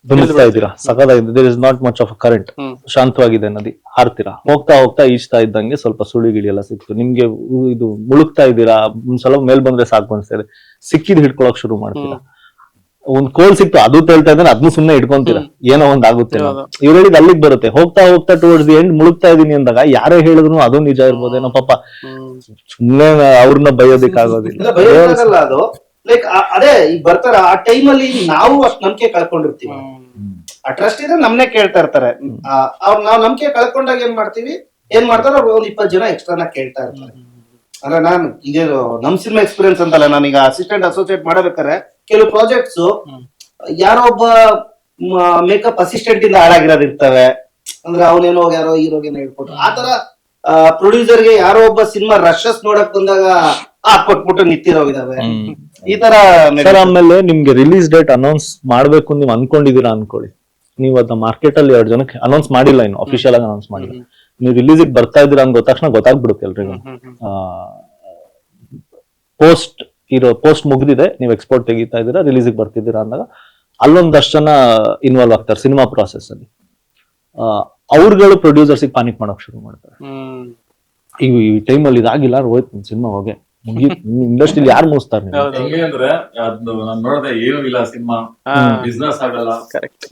ಧುಮುಕ್ತಾ ಇದ್ದೀರಾ, ಸಖತ್ತಾಗಿದೆ. There is not much of current, ಶಾಂತವಾಗಿದೆ ನದಿ. ಹಾರ್ತೀರಾ, ಹೋಗ್ತಾ ಹೋಗ್ತಾ ಈಜ್ತಾ ಇದ್ದಂಗೆ ಸ್ವಲ್ಪ ಸುಳಿ ಗಿಳಿ ಎಲ್ಲ ಸಿಕ್ತು ನಿಮ್ಗೆ, ಇದು ಮುಳುಗ್ತಾ ಇದ್ದೀರಾ, ಒಂದ್ಸಲ ಮೇಲ್ ಬಂದ್ರೆ ಸಾಕು ಅನ್ಸ್ತಾ ಇದೆ, ಸಿಕ್ಕಿದ್ ಹಿಡ್ಕೊಳಕ್ ಶುರು ಮಾಡ್ತೀರಾ. ಒಂದ್ ಕೋಲ್ ಸಿಕ್ತು, ಅದು ತೇಳ್ತಾ ಇದ್ದಾನೆ, ಅದನ್ನು ಸುಮ್ನೆ ಇಟ್ಕೊಂತೀರಾ, ಏನೋ ಒಂದ್ ಆಗುತ್ತೆ. ಇವ್ರು ಹೇಳಿದ್ ಅಲ್ಲಿಗೆ ಬರುತ್ತೆ. ಹೋಗ್ತಾ ಹೋಗ್ತಾ ಟುವರ್ಡ್ಸ್ ದಿ ಎಂಡ್ ಮುಳುಗ್ತಾ ಇದೀನಿ ಅಂದಾಗ ಯಾರೇ ಹೇಳಿದ್ರು ಅದು ನಿಜ ಇರ್ಬೋದೇನೋ ಪಾಪ, ಸುಮ್ನೆ ಅವ್ರನ್ನ ಬೈಯೋದಿಕ್ ಆಗೋದಿಲ್ಲ. ಅದು ಲೈಕ್ ಅದೇ ಈಗ ಬರ್ತಾರ ಆ ಟೈಮ್ ಅಲ್ಲಿ ನಾವು ಅಷ್ಟ್ ನಂಬಿಕೆ ಕಳ್ಕೊಂಡಿರ್ತೀವಿ. ಆ ಟ್ರಸ್ಟ್ ಇದ್ರೆ ನಮ್ನೆ ಕೇಳ್ತಾ ಇರ್ತಾರೆ. ಅವ್ರು ನಾವ್ ನಂಬಿಕೆ ಕಳ್ಕೊಂಡಾಗ ಏನ್ ಮಾಡ್ತಾರ ಅವ್ರು ಒಂದ್ 20 ಜನ ಎಕ್ಸ್ಟ್ರಾನ ಕೇಳ್ತಾ ಇರ್ತಾರೆ. ಅಂದ್ರೆ ನಾನು ಈಗ ನಮ್ ಸಿನಿಮಾ ಎಕ್ಸ್ಪೀರಿಯನ್ಸ್ ಅಂತಲ್ಲ, ನಾನೀಗ ಅಸಿಸ್ಟೆಂಟ್ ಅಸೋಸಿಯೇಟ್ ಮಾಡಬೇಕಾದ್ರೆ ಕೆಲವು ಪ್ರಾಜೆಕ್ಟ್ಸ್ ಯಾರೋ ಒಬ್ಬ ಮೇಕಪ್ ಅಸಿಸ್ಟೆಂಟ್ ಇಂದ ಹಾಳಾಗಿರೋದು ಇರ್ತವೆ. ಅಂದ್ರೆ ಅವನೇನೋ ಯಾರೋ ಹೀರೋಗೇನೋ ಹೇಳ್ಕೊಟ್ಟು ಆತರ ಪ್ರೊಡ್ಯೂಸರ್ಗೆ ಯಾರೋ ಒಬ್ಬ ಸಿನಿಮಾ ರಶಸ್ ನೋಡಕ್ ಬಂದಾಗ ಕೊಟ್ಬಿಟ್ಟು ನಿಂತಿರೋಗಿದಾವೆ. ಈ ತರ ಸರ್ ಆಮೇಲೆ ನಿಮ್ಗೆ ರಿಲೀಸ್ ಡೇಟ್ ಅನೌನ್ಸ್ ಮಾಡ್ಬೇಕು ನೀವು ಅನ್ಕೊಂಡಿದೀರಾ ಅನ್ಕೊಳ್ಳಿ, ನೀವು ಅದನ್ನ ಮಾರ್ಕೆಟ್ ಅಲ್ಲಿ 2 ಜನಕ್ಕೆ ಅನೌನ್ಸ್ ಮಾಡಿಲ್ಲ, ಇನ್ನು ಅಫಿಷಿಯಲ್ ಆಗಿ ಅನೌನ್ಸ್ ಮಾಡಿಲ್ಲ, ನೀವು ರಿಲೀಸ್ ಬರ್ತಾ ಇದ್ದೀರಾ ಅಂದ ತಕ್ಷಣ ಗೊತ್ತಾಗ್ಬಿಡುತ್ತೆ ಎಲ್ರಿಗೂ. ಪೋಸ್ಟ್ ಮುಗ್ದಿದೆ, ನೀವು ಎಕ್ಸ್ಪೋರ್ಟ್ ತೆಗಿತಾ ಇದ್ದೀರಾ, ರಿಲೀಸ್ ಬರ್ತಿದ್ದೀರಾ ಅಂದಾಗ ಅಲ್ಲೊಂದಷ್ಟು ಜನ ಇನ್ವಾಲ್ವ್ ಆಗ್ತಾರೆ ಸಿನಿಮಾ ಪ್ರಾಸೆಸ್ ಅಲ್ಲಿ. ಅವ್ರುಗಳು ಪ್ರೊಡ್ಯೂಸರ್ಸ್ ಪಾನಿಕ್ ಮಾಡಕ್ ಶುರು ಮಾಡ್ತಾರೆ. ಈಗ ಈ ಟೈಮ್ ಅಲ್ಲಿ ಇದಾಗಿಲ್ಲ, ಹೋಯ್ತು ಸಿನಿಮಾ ಹೋಗಿ ಇಂಡಸ್ಟ್ರಿ ಯಾರು ಮುಗಿಸ್ತಾರೆ. ಹೆಂಗೆ ಅಂದ್ರೆ ಅದು ನಾನ್ ನೋಡಿದೆ, ಏನೂ ಇಲ್ಲ ಸಿನಿಮಾ, ಬಿಸ್ನೆಸ್ ಆಗಲ್ಲ.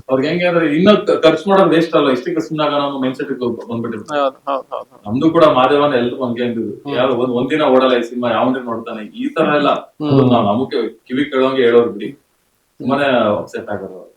ಅವ್ರಿಗೆ ಹೆಂಗೆ ಅಂದ್ರೆ ಇನ್ನೂ ಖರ್ಚು ಮಾಡೋದು ವೇಸ್ಟ್ ಅಲ್ಲ, ಇಷ್ಟಕ್ಕೆ ಸುಮ್ಮನೆ ಅನ್ನೋ ಮೈಂಡ್ ಸೆಟ್ ಬಂದ್ಬಿಟ್ಟಿರ್ತಾರೆ. ನಮ್ದು ಕೂಡ ಮಾದೇವನ ಎಲ್ರು ಹಂಗೆ ಅಂದಿದ್ರು, ಯಾರು ಒಂದಿನ ಓಡಲ್ಲ ಈ ಸಿನಿಮಾ, ಯಾವನೇ ನೋಡ್ತಾನೆ, ಈ ತರ ಎಲ್ಲ ನಾವು ನಮಗೆ ಕಿವಿ ಕೇಳೋಂಗೆ ಹೇಳೋರು ಬಿಡಿ, ಸುಮ್ಮನೆ ಅಪ್ಸೆಟ್ ಆಗೋದು.